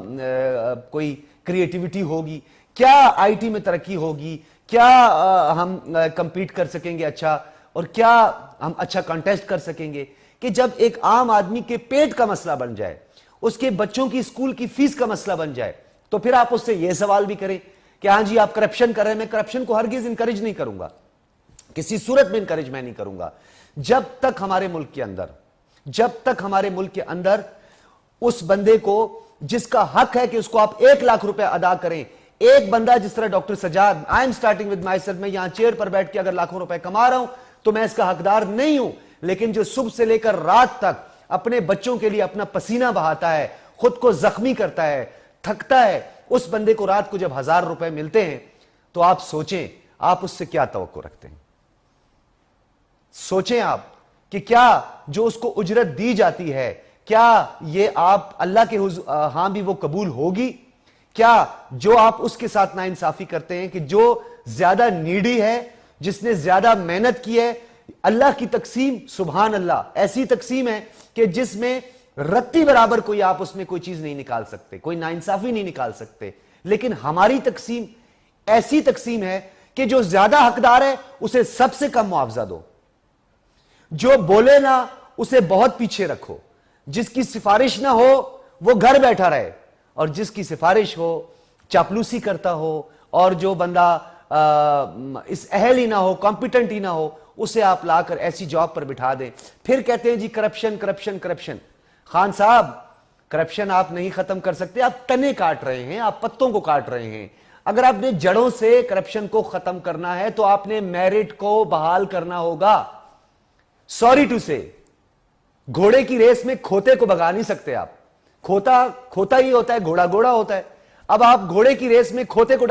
کوئی کریٹیویٹی ہوگی؟ کیا آئی ٹی میں ترقی ہوگی؟ کیا ہم کمپیٹ کر سکیں گے اچھا؟ اور کیا ہم اچھا کنٹیسٹ کر سکیں گے کہ جب ایک عام آدمی کے پیٹ کا مسئلہ بن جائے, اس کے بچوں کی اسکول کی فیس کا مسئلہ بن جائے, تو پھر آپ اس سے یہ سوال بھی کریں کہ ہاں جی آپ کرپشن کر رہے ہیں. میں کرپشن کو ہرگز انکریج نہیں کروں گا, کسی صورت میں انکریج میں نہیں کروں گا. جب تک ہمارے ملک کے اندر اس بندے کو جس کا حق ہے کہ اس کو آپ 1 لاکھ روپے ادا کریں, ایک بندہ جس طرح doctor Sajjad, I am starting with my self, میں یہاں چیئر پر بیٹھ کے اگر لاکھوں روپے کما رہا ہوں تو میں اس کا حقدار نہیں ہوں, لیکن جو صبح سے لے کر رات تک اپنے بچوں کے لیے اپنا پسینہ بہاتا ہے, خود کو زخمی کرتا ہے, تھکتا ہے, اس بندے کو رات کو جب 1000 روپے ملتے ہیں تو آپ سوچیں آپ اس سے کیا توقع رکھتے ہیں. سوچیں آپ کہ کیا جو اس کو اجرت دی جاتی ہے, کیا یہ آپ اللہ کے ہاں بھی وہ قبول ہوگی؟ کیا جو آپ اس کے ساتھ ناانصافی کرتے ہیں کہ جو زیادہ نیڈی ہے, جس نے زیادہ محنت کی ہے, اللہ کی تقسیم سبحان اللہ ایسی تقسیم ہے کہ جس میں رتی برابر کوئی آپ اس میں کوئی چیز نہیں نکال سکتے, کوئی ناانصافی نہیں نکال سکتے. لیکن ہماری تقسیم ایسی تقسیم ہے کہ جو زیادہ حقدار ہے اسے سب سے کم معاوضہ دو, جو بولے نہ اسے بہت پیچھے رکھو, جس کی سفارش نہ ہو وہ گھر بیٹھا رہے, اور جس کی سفارش ہو چاپلوسی کرتا ہو, اور جو بندہ اس اہل ہی نہ ہو, کمپیٹنٹ ہی نہ ہو, اسے آپ لا کر ایسی جاب پر بٹھا دیں. پھر کہتے ہیں جی کرپشن کرپشن کرپشن. خان صاحب کرپشن آپ نہیں ختم کر سکتے, آپ تنے کاٹ رہے ہیں, آپ پتوں کو کاٹ رہے ہیں. اگر آپ نے جڑوں سے کرپشن کو ختم کرنا ہے تو آپ نے میرٹ کو بحال کرنا ہوگا. سوری ٹو سے, گھوڑے کی ریس میں کھوتے کو بگا نہیں سکتے آپ, کھوتا کھوتا ہی ہوتا ہے, گھوڑا گھوڑا ہوتا ہے. اب آپ گھوڑے کی ریس میں کھوتے کو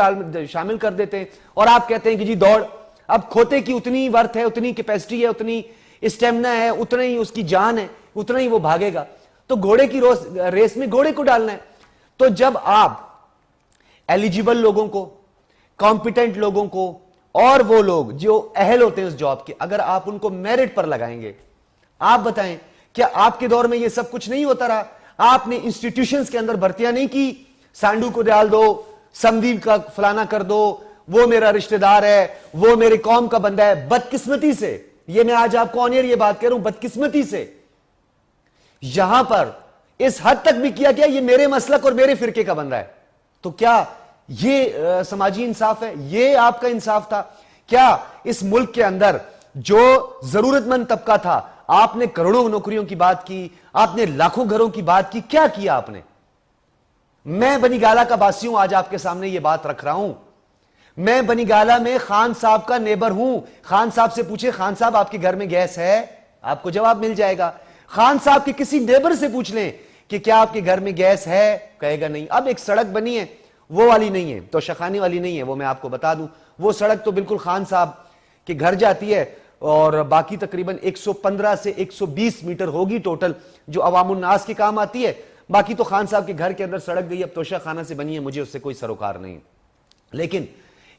شامل کر دیتے ہیں اور آپ کہتے ہیں کہ جی دوڑ. اب کھوتے کی اتنی ورتھ ہے, اتنی کیپیسٹی ہے, اتنی اسٹیمنا ہے, اتنا ہی اس کی جان ہے, اتنا ہی وہ بھاگے گا. تو گھوڑے کی ریس میں گھوڑے کو ڈالنا ہے. تو جب آپ ایلیجیبل لوگوں کو, کمپیٹنٹ لوگوں کو, اور وہ لوگ جو اہل ہوتے ہیں اس جاب کے, اگر آپ ان کو میرٹ پر لگائیں گے, آپ بتائیں کیا آپ کے دور میں یہ سب کچھ نہیں ہوتا رہا؟ آپ نے انسٹیٹیوشنز کے اندر بھرتیاں نہیں کی, سانڈو کو ڈال دو, سمدیپ کا فلانا کر دو, وہ میرا رشتہ دار ہے, وہ میری قوم کا بندہ ہے. بدقسمتی سے, یہ میں آج آپ کو آن ایئر یہ بات کہہ رہا ہوں, بدقسمتی سے یہاں پر اس حد تک بھی کیا گیا یہ میرے مسلک اور میرے فرقے کا بندہ ہے. تو کیا یہ سماجی انصاف ہے؟ یہ آپ کا انصاف تھا کیا؟ اس ملک کے اندر جو ضرورت مند طبقہ تھا, آپ نے کروڑوں نوکریوں کی بات کی, آپ نے لاکھوں گھروں کی بات کی, کیا کیا آپ نے؟ میں بنی گالا کا باسی ہوں, آج آپ کے سامنے یہ بات رکھ رہا ہوں. میں بنی گالا میں خان صاحب کا نیبر ہوں. خان صاحب سے پوچھے, خان صاحب آپ کے گھر میں گیس ہے؟ آپ کو جواب مل جائے گا. خان صاحب کے کسی نیبر سے پوچھ لیں کہ کیا آپ کے گھر میں گیس ہے, کہے گا نہیں. اب ایک سڑک بنی ہے, وہ والی نہیں ہے, تو شخانی والی نہیں ہے, وہ میں آپ کو بتا دوں. وہ سڑک تو بالکل خان صاحب کے گھر جاتی ہے, اور باقی تقریباً 115 سے 120 میٹر ہوگی ٹوٹل, جو عوام الناس کے کام آتی ہے. باقی تو خان صاحب کے گھر کے اندر سڑک گئی, اب توشہ خانہ سے بنی ہے, مجھے اس سے کوئی سروکار نہیں. لیکن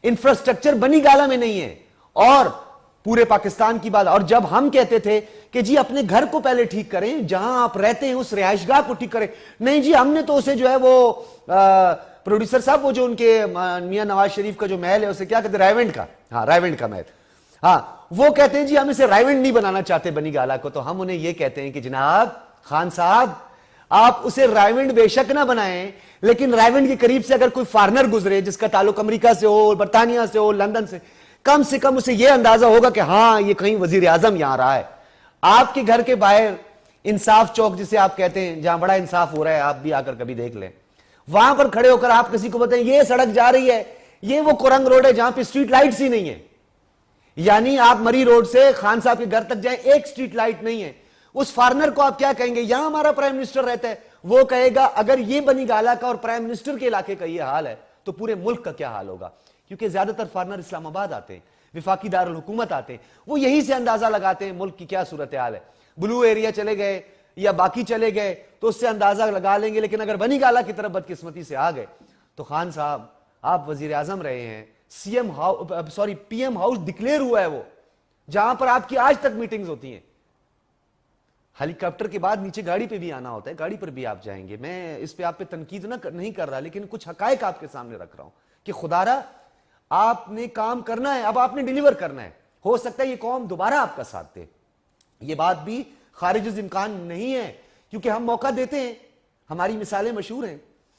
انفراسٹرکچر بنی گالا میں نہیں ہے, اور پورے پاکستان کی بات. اور جب ہم کہتے تھے کہ جی اپنے گھر کو پہلے ٹھیک کریں, جہاں آپ رہتے ہیں اس رہائش گاہ کو ٹھیک کریں, نہیں جی ہم نے تو اسے جو ہے وہ پروڈیوسر صاحب, وہ جو ان کے میاں نواز شریف کا جو محل ہے اسے کیا کہتے ہیں, رائیونڈ کا, ہاں رائیونڈ کا محل, ہاں وہ کہتے ہیں جی ہم اسے رائیونڈ نہیں بنانا چاہتے بنی گالا کو. تو ہم انہیں یہ کہتے ہیں کہ جناب خان صاحب, آپ اسے رائیونڈ بے شک نہ بنائیں, لیکن رائیونڈ کے قریب سے اگر کوئی فارنر گزرے جس کا تعلق امریکہ سے ہو, برطانیہ سے ہو, لندن سے کم اسے یہ اندازہ ہوگا کہ ہاں یہ کہیں وزیر اعظم یہاں رہا ہے. آپ کے گھر کے باہر انصاف چوک جسے آپ کہتے ہیں, جہاں بڑا انصاف ہو رہا ہے, آپ بھی آ کر کبھی دیکھ لیں, وہاں پر کھڑے ہو کر آپ کسی کو بتائیں یہ سڑک جا رہی ہے, یہ وہ کورنگ روڈ ہے جہاں پہ اسٹریٹ لائٹس ہی نہیں ہے. یعنی آپ مری روڈ سے خان صاحب کے گھر تک جائیں, ایک اسٹریٹ لائٹ نہیں ہے. اس فارنر کو آپ کیا کہیں گے؟ یہاں ہمارا پرائم منسٹر رہتا ہے. وہ کہے گا اگر یہ بنی گالا کا اور پرائم منسٹر کے علاقے کا یہ حال ہے تو پورے ملک کا کیا حال ہوگا؟ کیونکہ زیادہ تر فارنر اسلام آباد آتے ہیں, وفاقی دارالحکومت آتے ہیں, وہ یہی سے اندازہ لگاتے ہیں ملک کی کیا صورتحال ہے. بلو ایریا چلے گئے یا باقی چلے گئے تو اس سے اندازہ لگا لیں گے, لیکن اگر بنی گالا کی طرف بدقسمتی سے آ گئے تو خان صاحب آپ وزیر اعظم رہے ہیں, پی ایم ہاؤس ڈکلیئر ہوا ہے وہ, جہاں پر آپ کی آج تک میٹنگز ہوتی ہیں. ہیلی کاپٹر کے بعد نیچے گاڑی پہ بھی آنا ہوتا ہے, گاڑی پر بھی آپ جائیں گے. میں اس پہ آپ پہ تنقید نہیں کر رہا, لیکن کچھ حقائق آپ کے سامنے رکھ رہا ہوں کہ خدا را آپ نے کام کرنا ہے, اب آپ نے ڈیلیور کرنا ہے. ہو سکتا ہے یہ قوم دوبارہ آپ کا ساتھ دے, یہ بات بھی خارج از امکان نہیں ہے, کیونکہ ہم موقع دیتے ہیں. ہماری مثالیں مشہور ہیں,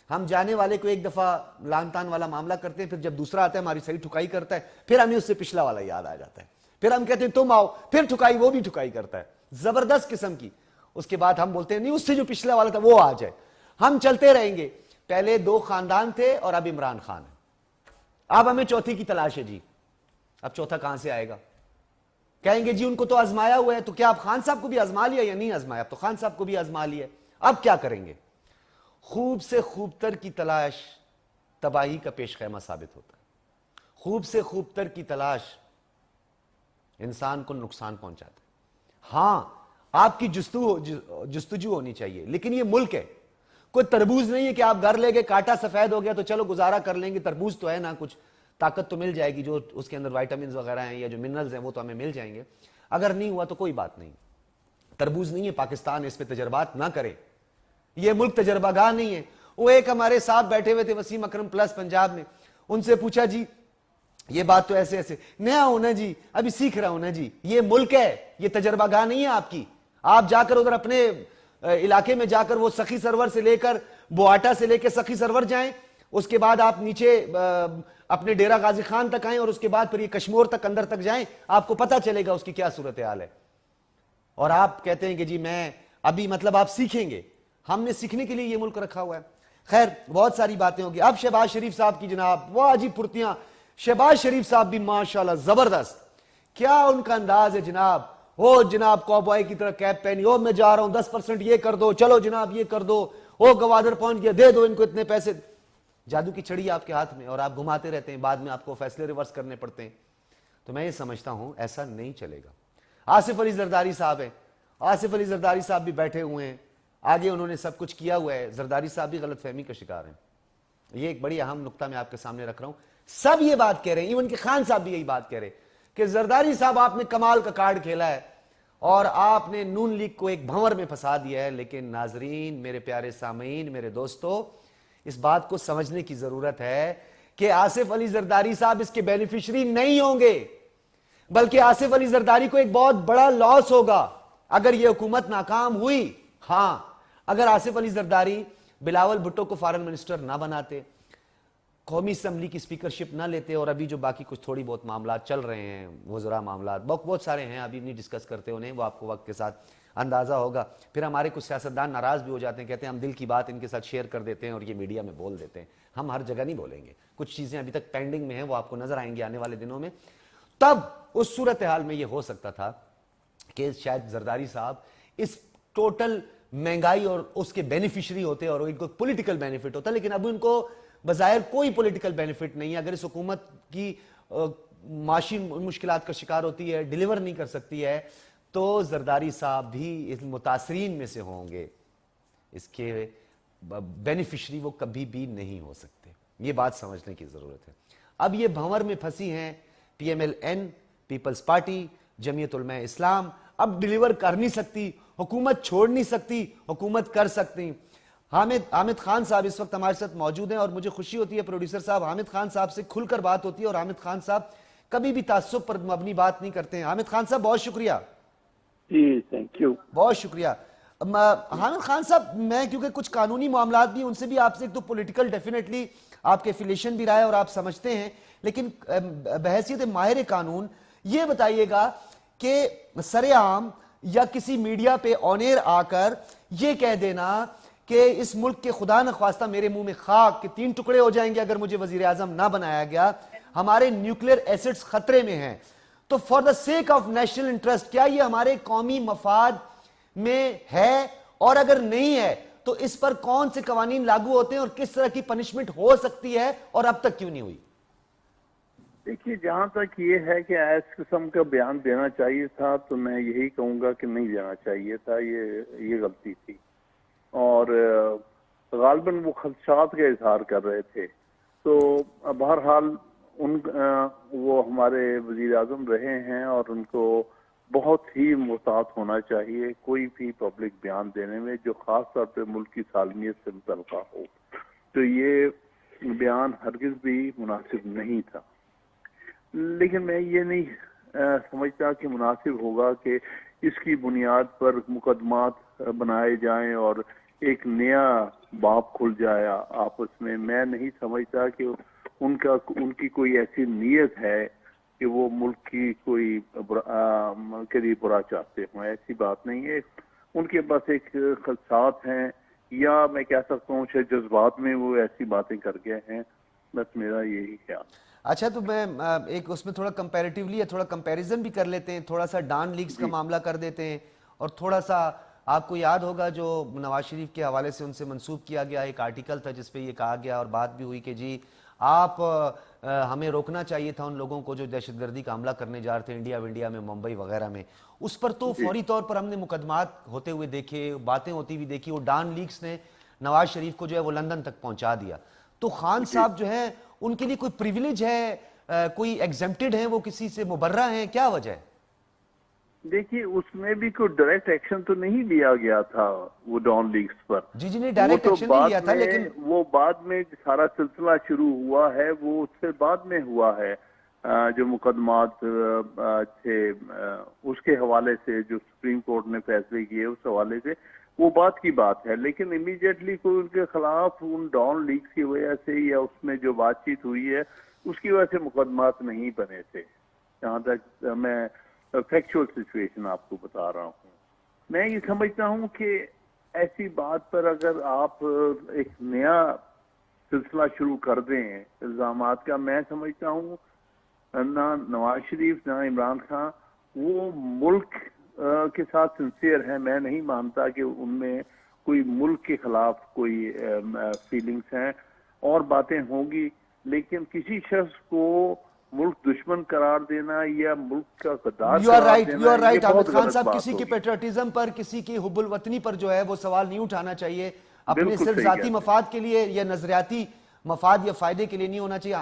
ہم جانے والے کو ایک دفعہ لان تان والا معاملہ کرتے ہیں, پھر جب دوسرا آتا ہے ہماری صحیح ٹھکائی کرتا ہے, پھر ہمیں اس سے پچھلا والا یاد آ جاتا ہے, پھر ہم کہتے ہیں تم آؤ, پھر ٹھکائی وہ بھی ٹھکائی کرتا ہے زبردست قسم کی. اس کے بعد ہم بولتے ہیں نہیں اس سے جو پچھلا والا تھا وہ آ جائے. ہم چلتے رہیں گے. پہلے 2 خاندان تھے اور اب عمران خان ہے, اب ہمیں چوتھی کی تلاش ہے جی. اب چوتھا کہاں سے آئے گا؟ کہیں گے جی ان کو تو آزمایا ہوا ہے, تو کیا آپ خان صاحب کو بھی آزما لیا یا نہیں آزمایا؟ اب تو خان صاحب کو بھی آزما لیا, اب کیا کریں گے؟ خوب سے خوب تر کی تلاش تباہی کا پیش خیمہ ثابت ہوتا ہے. خوب سے خوب تر کی تلاش انسان کو نقصان پہنچاتا ہے. ہاں آپ کی جستجو ہونی چاہیے, لیکن یہ ملک ہے, کوئی تربوز نہیں ہے کہ آپ گھر لے گئے, کاٹا سفید ہو گیا تو چلو گزارا کر لیں گے, تربوز تو ہے نا, کچھ طاقت تو مل جائے گی, جو اس کے اندر وائٹامنز وغیرہ ہیں یا جو منرلز ہیں وہ تو ہمیں مل جائیں گے. اگر نہیں ہوا تو کوئی بات نہیں, تربوز نہیں ہے پاکستان, اس پہ تجربات نہ کرے, یہ ملک تجربہ گاہ نہیں ہے. وہ ایک ہمارے ساتھ بیٹھے ہوئے تھے وسیم اکرم پلس پنجاب میں, ان سے پوچھا جی یہ بات تو ایسے ایسے, نیا ہونا جی, ابھی سیکھ رہا ہوں نا جی. یہ ملک ہے, یہ تجربہ گاہ نہیں ہے آپ کی. آپ جا کر ادھر اپنے علاقے میں جا کر وہ سخی سرور سے لے کر بواٹا سے لے کے سخی سرور جائیں, اس کے بعد آپ نیچے اپنے ڈیرہ غازی خان تک آئیں, اور اس کے بعد پھر یہ کشمور تک اندر تک جائیں, آپ کو پتہ چلے گا اس کی کیا صورتحال ہے. اور آپ کہتے ہیں کہ جی میں ابھی مطلب آپ سیکھیں گے. ہم نے سیکھنے کے لیے یہ ملک رکھا ہوا ہے. خیر بہت ساری باتیں ہوگی. اب شہباز شریف صاحب کی جناب وہ عجیب پھرتیاں. شہباز شریف صاحب بھی ماشاءاللہ زبردست, کیا ان کا انداز ہے جناب. ہو جناب کوبوائے کی طرح کیپ پہنی, ہو میں جا رہا ہوں 10% یہ کر دو, چلو جناب یہ کر دو, ہو گوادر پہنچ گیا, دے دو ان کو اتنے پیسے. جادو کی چھڑی آپ کے ہاتھ میں اور آپ گھماتے رہتے ہیں, بعد میں آپ کو فیصلے ریورس کرنے پڑتے ہیں. تو میں یہ سمجھتا ہوں ایسا نہیں چلے گا. آصف علی زرداری صاحب ہیں, آصف علی زرداری صاحب بھی بیٹھے ہوئے ہیں, آگے انہوں نے سب کچھ کیا ہوا ہے. زرداری صاحب بھی غلط فہمی کا شکار ہیں. یہ ایک بڑی اہم نقطہ میں آپ کے سامنے رکھ رہا ہوں. سب یہ بات کہہ رہے ہیں, ایون کہ خان صاحب بھی یہی بات کہہ رہے ہیں کہ زرداری صاحب آپ نے کمال کا کارڈ کھیلا ہے اور آپ نے نون لیگ کو ایک بھنور میں پھنسا دیا ہے. لیکن ناظرین, میرے پیارے سامعین, میرے دوستو, اس بات کو سمجھنے کی ضرورت ہے کہ آصف علی زرداری صاحب اس کے بینیفیشری نہیں ہوں گے, بلکہ آصف علی زرداری کو ایک بہت بڑا لاس ہوگا اگر یہ حکومت ناکام ہوئی. ہاں, اگر آصف علی زرداری بلاول بھٹو کو فارن منسٹر نہ بناتے, قومی اسمبلی کی اسپیکرشپ نہ لیتے, اور ابھی جو باقی کچھ تھوڑی بہت معاملات چل رہے ہیں, وزراء معاملات بہت سارے ہیں, ابھی نہیں ڈسکس کرتے انہیں, وہ آپ کو وقت کے ساتھ اندازہ ہوگا. پھر ہمارے کچھ سیاستدان ناراض بھی ہو جاتے ہیں, کہتے ہیں ہم دل کی بات ان کے ساتھ شیئر کر دیتے ہیں اور یہ میڈیا میں بول دیتے ہیں. ہم ہر جگہ نہیں بولیں گے, کچھ چیزیں ابھی تک پینڈنگ میں ہیں, وہ آپ کو نظر آئیں گی آنے والے دنوں میں. تب اس صورتحال میں یہ ہو سکتا تھا کہ شاید زرداری صاحب اس ٹوٹل مہنگائی اور اس کے بینیفیشری ہوتے اور ان کو پولیٹیکل بینیفٹ ہوتا. لیکن اب ان کو بظاہر کوئی پولیٹیکل بینیفٹ نہیں ہے. اگر اس حکومت کی معاشی مشکلات کا شکار ہوتی ہے, ڈیلیور نہیں کر سکتی ہے, تو زرداری صاحب بھی اس متاثرین میں سے ہوں گے. اس کے بینیفیشری وہ کبھی بھی نہیں ہو سکتے. یہ بات سمجھنے کی ضرورت ہے. اب یہ بھنور میں پھنسی ہیں P M L N, Peoples Party, Jamiat Ulema Islam. اب ڈیلیور کر نہیں سکتی, حکومت چھوڑ نہیں سکتی, حکومت کر سکتی. حامد خان صاحب اس وقت ہمارے ساتھ موجود ہیں اور مجھے خوشی ہوتی ہے پروڈیوسر صاحب, حامد خان صاحب سے کھل کر بات ہوتی ہے اور حامد خان صاحب کبھی بھی تعصب پر مبنی بات نہیں کرتے ہیں. حامد خان صاحب بہت شکریہ. جی تھینک یو. بہت شکریہ. حامد خان صاحب, میں کیونکہ کچھ قانونی معاملات بھی ان سے بھی آپ سے, ایک تو پولیٹیکل ڈیفینیٹلی آپ کے افیلیشن بھی رہا ہے اور آپ سمجھتے ہیں, لیکن بحیثیت ماہر قانون یہ بتائیے گا کہ سر عام یا کسی میڈیا پہ آن ایئر آ کر یہ کہہ دینا کہ اس ملک کے خدا نخواستہ میرے منہ میں خاک کے 3 ٹکڑے ہو جائیں گے اگر مجھے وزیر اعظم نہ بنایا گیا, ہمارے نیوکلیئر ایسٹس خطرے میں ہیں, تو for the sake of national interest کیا یہ ہمارے قومی مفاد میں ہے؟ اور اگر نہیں ہے تو اس پر کون سے قوانین لاگو ہوتے ہیں اور کس طرح کی پنشمنٹ ہو سکتی ہے اور اب تک کیوں نہیں ہوئی؟ دیکھیے, جہاں تک یہ ہے کہ اس قسم کا بیان دینا چاہیے تھا تو میں یہی کہوں گا کہ نہیں دینا چاہیے تھا. یہ غلطی تھی, اور غالباً وہ خدشات کا اظہار کر رہے تھے. تو بہرحال وہ ہمارے وزیر اعظم رہے ہیں اور ان کو بہت ہی محتاط ہونا چاہیے کوئی بھی پبلک بیان دینے میں جو خاص طور پہ ملک کی سالمیت سے متعلقہ ہو. تو یہ بیان ہرگز بھی مناسب نہیں تھا. لیکن میں یہ نہیں سمجھتا کہ مناسب ہوگا کہ اس کی بنیاد پر مقدمات بنائے جائیں اور ایک نیا باب کھل جائے آپس میں. میں نہیں سمجھتا کہ ان کی کوئی ایسی نیت ہے کہ وہ ملک کی کوئی کے لیے برا چاہتے ہوں. ایسی بات نہیں ہے. ان کے پاس ایک خدشات ہیں, یا میں کہہ سکتا ہوں شاید جذبات میں وہ ایسی باتیں کر گئے ہیں. بس میرا یہی خیال. اچھا, تو میں ایک اس میں تھوڑا کمپیریٹیولی تھوڑا کمپیریزن بھی کر لیتے ہیں, تھوڑا سا ڈان لیگز کا معاملہ کر دیتے ہیں, اور تھوڑا سا آپ کو یاد ہوگا جو نواز شریف کے حوالے سے ان سے منسوب کیا گیا ایک آرٹیکل تھا جس پہ یہ کہا گیا اور بات بھی ہوئی کہ جی آپ ہمیں روکنا چاہیے تھا ان لوگوں کو جو دہشت گردی کا حملہ کرنے جا رہے تھے انڈیا میں, ممبئی وغیرہ میں. اس پر تو فوری طور پر ہم نے مقدمات ہوتے ہوئے دیکھے, باتیں ہوتی ہوئی دیکھی. وہ ڈان لیگز نے نواز شریف کو جو ہے وہ لندن تک پہنچا دیا. تو خان صاحب جو ہیں ان کے لیے کوئی پریویلیج ہے, کوئی ایگزمپٹڈ ہیں, وہ کسی سے مبرہ ہیں, کیا وجہ ہے؟ دیکھیے, اس میں بھی کوئی ڈائریکٹ ایکشن تو نہیں لیا گیا تھا وہ ڈان لیگز پر. جی نہیں, ڈائریکٹ ایکشن نہیں لیا تھا, لیکن وہ بعد میں سارا سلسلہ شروع ہوا ہے, وہ اس سے بعد میں ہوا ہے. جو مقدمات تھے اس کے حوالے سے جو سپریم کورٹ نے فیصلے کیے اس حوالے سے وہ بات کی بات ہے. لیکن امیڈیٹلی کوئی ان کے خلاف ان ڈان لیگز کی وجہ سے یا اس میں جو بات چیت ہوئی ہے اس کی وجہ سے مقدمات نہیں بنے تھے. جہاں تک میں فیکچوئل سچویشن آپ کو بتا رہا ہوں. میں یہ سمجھتا ہوں کہ ایسی بات پر اگر آپ ایک نیا سلسلہ شروع کر دیں الزامات کا, میں سمجھتا ہوں نہ نواز شریف نہ عمران خان وہ ملک کے ساتھ سنسیئر ہیں. میں نہیں مانتا کہ ان میں کوئی ملک کے خلاف کوئی فیلنگز ہیں. اور باتیں ہوں گی، لیکن کسی شخص کو ملک دشمن قرار دینا یا ملک کا غدار یو آر قرار رائٹ، دینا یو آر یہ رائٹ بہت حامد خان غلط صاحب، بات کسی کی ہوگی۔ پیٹریٹزم پر، کسی کی حب الوطنی پر جو ہے وہ سوال نہیں اٹھانا چاہیے، اپنے بالکل صرف صحیح ذاتی کہتے ہیں۔ مفاد کے لیے یا نظریاتی مفاد یا فائدے کے لیے نہیں ہونا چاہیے۔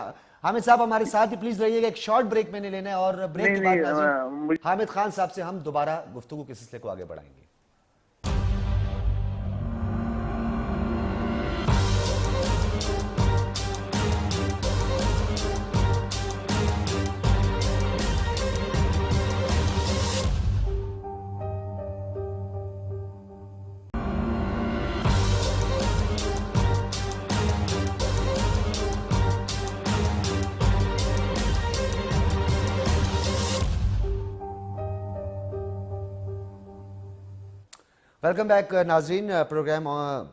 حامد صاحب ہمارے ساتھ ہی پلیز رہیے گا، ایک شارٹ بریک میں نے لینا ہے، اور بریک کے بعد ناظرین حامد خان صاحب سے ہم دوبارہ گفتگو کے سلسلے کو آگے بڑھائیں گے۔ ویلکم بیک ناظرین، پروگرام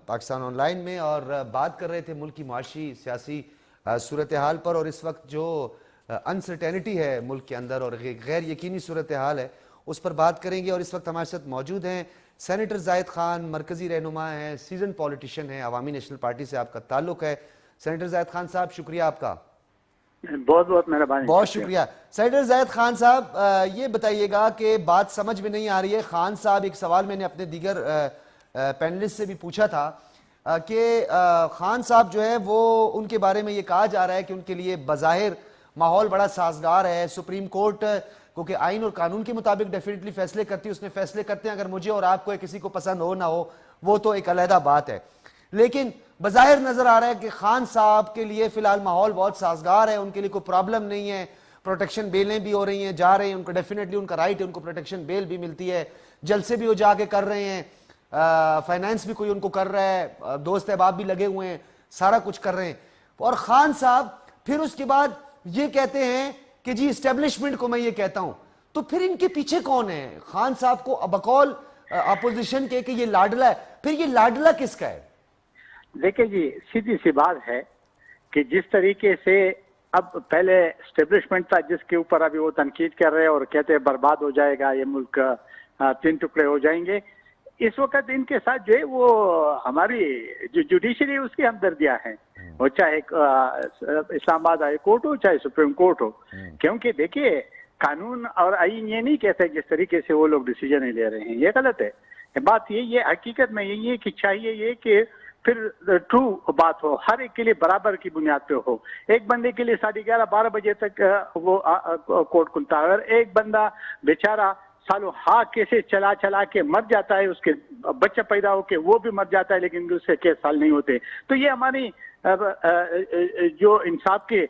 پاکستان آن لائن میں، اور بات کر رہے تھے ملک کی معاشی سیاسی صورتحال پر، اور اس وقت جو انسرٹینٹی ہے ملک کے اندر اور غیر یقینی صورتحال ہے اس پر بات کریں گے۔ اور اس وقت ہمارے ساتھ موجود ہیں سینیٹر زاہد خان، مرکزی رہنما ہیں، سیزن پولیٹیشین ہیں، عوامی نیشنل پارٹی سے آپ کا تعلق ہے۔ سینیٹر زاہد خان صاحب شکریہ آپ کا، بہت بہت مہربانی، بہت شکریہ۔ سینیٹر زاہد خان صاحب یہ بتائیے گا کہ بات سمجھ میں نہیں آ رہی ہے، خان صاحب ایک سوال میں نے اپنے دیگر پینلسٹ سے بھی پوچھا تھا کہ خان صاحب جو ہے وہ ان کے بارے میں یہ کہا جا رہا ہے کہ ان کے لیے بظاہر ماحول بڑا سازگار ہے، سپریم کورٹ کیونکہ آئین اور قانون کے مطابق ڈیفینیٹلی فیصلے کرتی ہے، اس میں فیصلے کرتے ہیں، اگر مجھے اور آپ کو کسی کو پسند ہو نہ ہو وہ تو ایک علیحدہ بات ہے، لیکن بظاہر نظر آ رہا ہے کہ خان صاحب کے لیے فی الحال ماحول بہت سازگار ہے، ان کے لیے کوئی پرابلم نہیں ہے، پروٹیکشن بیلیں بھی ہو رہی ہیں، جا رہے ہیں، ان کو ڈیفینیٹلی ان کا رائٹ ہے، ان کو پروٹیکشن بیل بھی ملتی ہے، جلسے بھی وہ جا کے کر رہے ہیں، فائنانس بھی کوئی ان کو کر رہا ہے، دوست احباب بھی لگے ہوئے ہیں، سارا کچھ کر رہے ہیں، اور خان صاحب پھر اس کے بعد یہ کہتے ہیں کہ جی اسٹیبلشمنٹ کو میں یہ کہتا ہوں، تو پھر ان کے پیچھے کون ہے؟ خان صاحب کو بقول اپوزیشن کے کہ یہ لاڈلا ہے، پھر یہ لاڈلا کس کا ہے؟ دیکھیں جی، سیدھی سی بات ہے کہ جس طریقے سے اب پہلے اسٹیبلشمنٹ تھا جس کے اوپر ابھی وہ تنقید کر رہے ہیں اور کہتے ہیں برباد ہو جائے گا یہ ملک، 3 ٹکڑے ہو جائیں گے، اس وقت ان کے ساتھ جو ہے وہ ہماری جو جوڈیشری اس کی ہمدردیاں ہیں، وہ چاہے اسلام آباد ہائی کورٹ ہو چاہے سپریم کورٹ ہو، کیونکہ دیکھیے قانون اور آئین یہ نہیں کہتے جس طریقے سے وہ لوگ ڈیسیجن لے رہے ہیں، یہ غلط ہے۔ بات یہی ہے، حقیقت میں یہی ہے کہ چاہیے یہ کہ پھر ٹرو بات ہو، ہر ایک کے لیے برابر کی بنیاد پہ ہو، ایک بندے کے لیے 11:30 12 بجے تک وہ کورٹ کھلتا ہے، اگر ایک بندہ بیچارہ سالوں کیسے چلا کے مر جاتا ہے، اس کے بچہ پیدا ہو کے وہ بھی مر جاتا ہے لیکن اس سے کیس سال نہیں ہوتے، تو یہ ہماری جو انصاف کے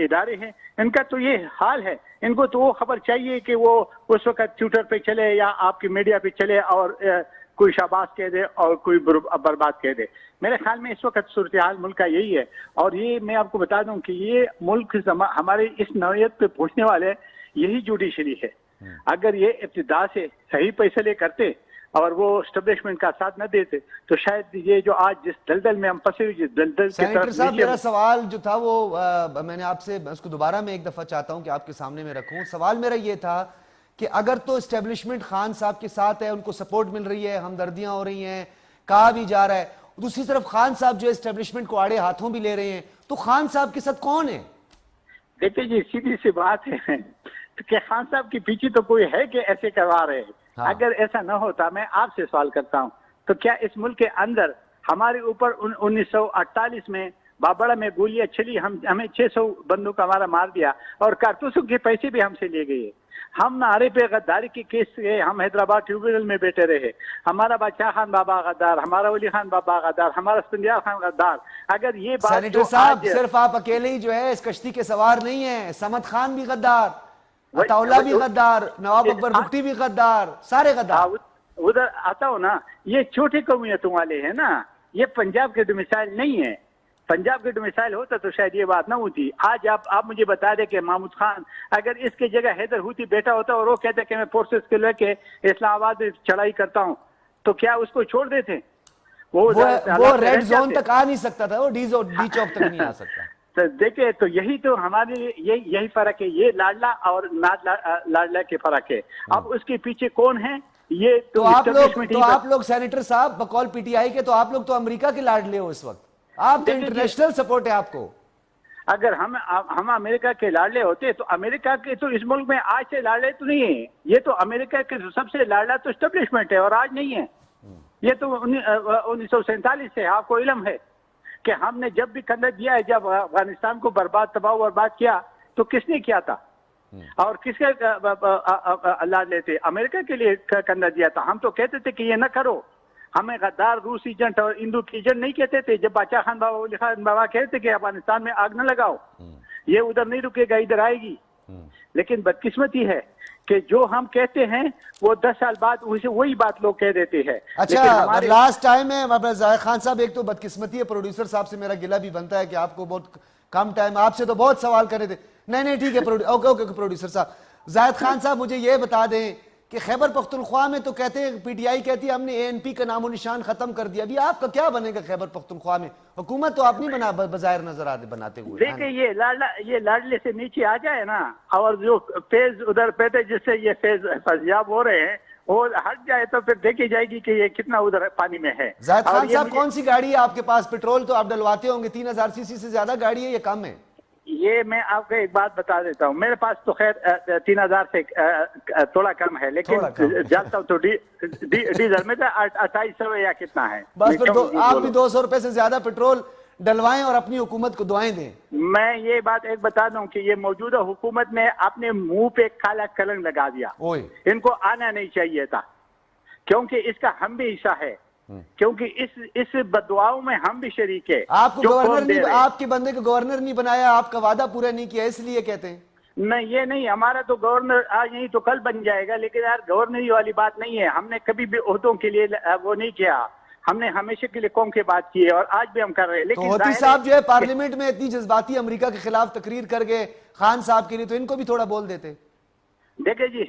ادارے ہیں ان کا تو یہ حال ہے، ان کو تو وہ خبر چاہیے کہ وہ اس وقت ٹویٹر پہ چلے یا آپ کی میڈیا پہ چلے اور کوئی شاباش کہہ دے اور کوئی برباد کہہ دے۔ میرے خیال میں اس وقت صورتحال ملک کا یہی ہے، اور یہ میں آپ کو بتا دوں کہ یہ ملک ہمارے اس نوعیت پہ پہنچنے والے یہی جوڈیشری ہے۔ اگر یہ ابتدا سے صحیح فیصلے کرتے اور وہ اسٹیبلشمنٹ کا ساتھ نہ دیتے تو شاید یہ جو آج جس دلدل میں ہم پھنسے ہوئے، جس دلدل کے سینیٹر صاحب میرا سوال جو تھا وہ میں نے آپ سے اس کو دوبارہ میں ایک دفعہ چاہتا ہوں کہ آپ کے سامنے میں رکھوں، سوال میرا یہ تھا کہ اگر تو اسٹیبلشمنٹ خان صاحب کے ساتھ ہے، ان کو سپورٹ مل رہی ہے، ہمدردیاں ہو رہی ہیں، کہا بھی جا رہا ہے، دوسری طرف خان صاحب جو اسٹیبلشمنٹ کو آڑے ہاتھوں بھی لے رہے ہیں، تو خان صاحب کے ساتھ کون ہے؟ دیکھیں جی، سیدھی سی بات ہے کہ خان صاحب کے پیچھے تو کوئی ہے کہ ایسے کروا رہے ہیں، اگر ایسا نہ ہوتا، میں آپ سے سوال کرتا ہوں، تو کیا اس ملک کے اندر ہمارے اوپر 1948 میں بابڑا میں گولیاں چلی، ہمیں 600 بندوں کا ہمارا مار دیا اور کارتوسوں کے پیسے بھی ہم سے لے گئے، ہم نعرے پہ غداری کے کیس سے ہم حیدرآباد ٹریبونل میں بیٹھے رہے، ہمارا بادشاہ خان بابا غدار، ہمارا ولی خان بابا غدار، ہمارا اسفندیار خان غدار، اگر یہ بات سینیٹر صاحب صرف آپ اکیلے ہی جو ہے اس کشتی کے سوار نہیں ہیں، سمد خان بھی غدار، عطا اللہ بھی غدار، نواب اکبر بگٹی بھی غدار، سارے غدار۔ ادھر آتا ہوں نا، یہ چھوٹے قومیتوں والے ہیں نا، یہ پنجاب کے ڈومیسائل نہیں ہے، پنجاب کے ڈومیسائل ہوتا تو شاید یہ بات نہ ہوتی۔ آج آپ مجھے بتا دیں کہ محمود خان اگر اس کی جگہ حیدر ہوتی بیٹا ہوتا اور وہ کہتا کہ میں فورسز کے لے کے اسلام آباد میں چڑھائی کرتا ہوں، تو کیا اس کو چھوڑ دیتے؟ وہ ریڈ زون تک آ نہیں سکتا تھا، وہ ڈی چوک تک نہیں آ سکتا۔ تو دیکھیں، تو یہی تو ہمارے لیے یہی فرق ہے، یہ لاڈلا اور لاڈلا کے فرق ہے۔ اب اس کے پیچھے کون ہے؟ یہ تو آپ لوگ سینیٹر صاحب بقول پی ٹی آئی کے، تو آپ لوگ تو امریکہ کے لاڈلے ہو اس وقت، آپ تو انٹرنیشنل سپورٹ ہے آپ کو. اگر ہم امریکہ کے لاڈلے ہوتے تو امریکہ کے تو اس ملک میں آج سے لاڈلے تو نہیں ہیں. یہ تو امریکہ کے سب سے لاڈلا تو اسٹیبلشمنٹ ہے اور آج نہیں ہے. یہ تو 1947 سے آپ کو علم ہے کہ ہم نے جب بھی کندھا دیا ہے, جب افغانستان کو تباہ و برباد کیا تو کس نے کیا تھا اور کس کے لاڈلے تھے؟ امریکہ کے لیے کندھا دیا تھا. ہم تو کہتے تھے کہ یہ نہ کرو. ہمیں غدار, روس ایجنٹ اور ہندو ایجنٹ نہیں کہتے تھے. جب باچا خان بابا کہتے کہ افغانستان میں آگ نہ لگاؤ, یہ ادھر نہیں رکے گا, ادھر آئے گی. لیکن بدقسمتی ہے کہ جو ہم کہتے ہیں وہ 10 سال بعد وہی بات لوگ کہہ دیتے ہیں. اچھا لاسٹ ٹائم ہے زاہد خان صاحب, ایک تو بدقسمتی ہے, پروڈیوسر صاحب سے میرا گلہ بھی بنتا ہے کہ آپ کو بہت کم ٹائم, آپ سے تو بہت سوال کرے تھے. نہیں ٹھیک ہے اوکے پروڈیوسر صاحب. زاہد خان صاحب مجھے یہ بتا دیں کہ خیبر پختونخوا میں تو کہتے ہیں, پی ٹی آئی کہتی ہے ہم نے ANP کا نام و نشان ختم کر دیا. ابھی آپ کا کیا بنے گا خیبر پختونخوا میں؟ حکومت تو آپ نہیں بنا بظاہر نظر آتے بناتے ہوئے. دیکھیں یہ لاڈلے سے نیچے آ جائے نا, اور جو فیض ادھر پیتے جس سے یہ فیضیاب ہو رہے ہیں وہ ہٹ جائے تو پھر دیکھی جائے گی کہ یہ کتنا ادھر پانی میں ہے. زاہد خان صاحب کون سی گاڑی ہے آپ کے پاس؟ پیٹرول تو آپ ڈلواتے ہوں گے, 3000 cc سے زیادہ گاڑی ہے یا کم ہے؟ یہ میں آپ کو ایک بات بتا دیتا ہوں, میرے پاس تو خیر 3000 سے تھوڑا کم ہے, لیکن جاتا ہوں تو ڈیزل میں 2800 یا کتنا ہے. بس پھر آپ بھی 200 روپے سے زیادہ پیٹرول ڈلوائیں اور اپنی حکومت کو دعائیں دیں. میں یہ بات ایک بتا دوں کہ یہ موجودہ حکومت نے اپنے منہ پہ کالا کلنگ لگا دیا. ان کو آنا نہیں چاہیے تھا, کیونکہ اس کا ہم بھی حصہ ہے, کیونکہ اس بددعاؤں میں ہم بھی شریک ہے. آپ کو گورنر نہیں, آپ کے بندے کو گورنر نہیں بنایا, آپ کا وعدہ پورا نہیں کیا, اس لیے کہتے ہیں. نہیں یہ نہیں, ہمارا تو گورنر آج نہیں تو کل بن جائے گا, لیکن یار گورنری والی بات نہیں ہے. ہم نے کبھی بھی عہدوں کے لیے وہ نہیں کیا, ہم نے ہمیشہ کے لیے قوم کی بات کی ہے اور آج بھی ہم کر رہے ہیں. لیکن ہوتی صاحب جو ہے پارلیمنٹ میں اتنی جذباتی امریکہ کے خلاف تقریر کر گئے خان صاحب کے لیے, تو ان کو بھی تھوڑا بول دیتے. دیکھیں جی,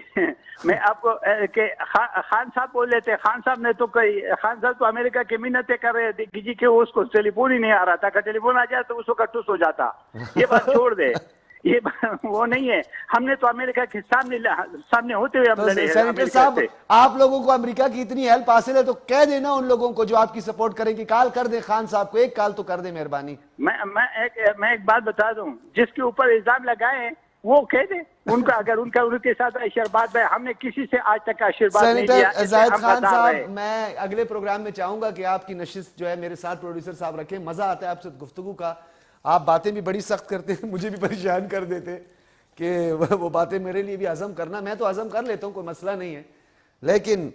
میں آپ کو کہ خان صاحب بول لیتے. خان صاحب نے تو خان صاحب تو امریکہ کی منتیں کر رہے تھے جی کہ اس کو ٹیلی فون ہی نہیں آ رہا تھا, کہ ٹیلی فون آ جائے تو اس کو ٹس ہو جاتا. یہ بات چھوڑ دے, یہ وہ نہیں ہے. ہم نے تو امریکہ کے سامنے ہوتے ہوئے ہم لڑے. سینیٹر صاحب آپ لوگوں کو امریکہ کی اتنی ہیلپ حاصل ہے تو کہہ دینا ان لوگوں کو جو آپ کی سپورٹ کریں کہ کال کر دیں خان صاحب کو, ایک کال تو کر دیں مہربانی. میں ایک بات بتا دوں, جس کے اوپر الزام لگائے وہ کہہ دیں ان کا, اگر ان کے ساتھ آشیرواد ہے. ہم نے کسی سے آج تک آشیرواد نہیں لیا. سینیٹر زاہد خان صاحب, میں اگلے پروگرام میں چاہوں گا کہ آپ کی نشست جو ہے میرے ساتھ پروڈیوسر صاحب رکھیں. مزہ آتا ہے آپ سے گفتگو کا, آپ باتیں بھی بڑی سخت کرتے ہیں, مجھے بھی پریشان کر دیتے کہ وہ باتیں میرے لیے بھی ہضم کرنا. میں تو ہضم کر لیتا ہوں, کوئی مسئلہ نہیں ہے, لیکن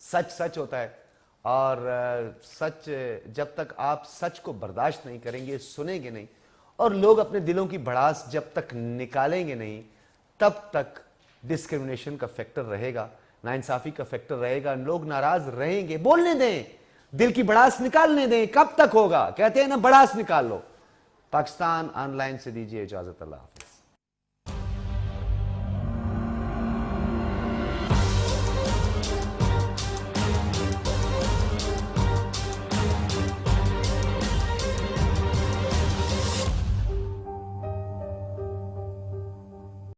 سچ ہوتا ہے. اور سچ جب تک آپ سچ کو برداشت نہیں کریں گے, سنیں گے نہیں, اور لوگ اپنے دلوں کی بھڑاس جب تک نکالیں گے نہیں, تب تک ڈسکرمنیشن کا فیکٹر رہے گا, ناانصافی کا فیکٹر رہے گا. لوگ ناراض رہیں گے, بولنے دیں, دل کی بڑاس نکالنے دیں. کب تک ہوگا؟ کہتے ہیں نا بڑاس نکال لو. پاکستان آن لائن سے دیجیے اجازت. اللہ حافظ.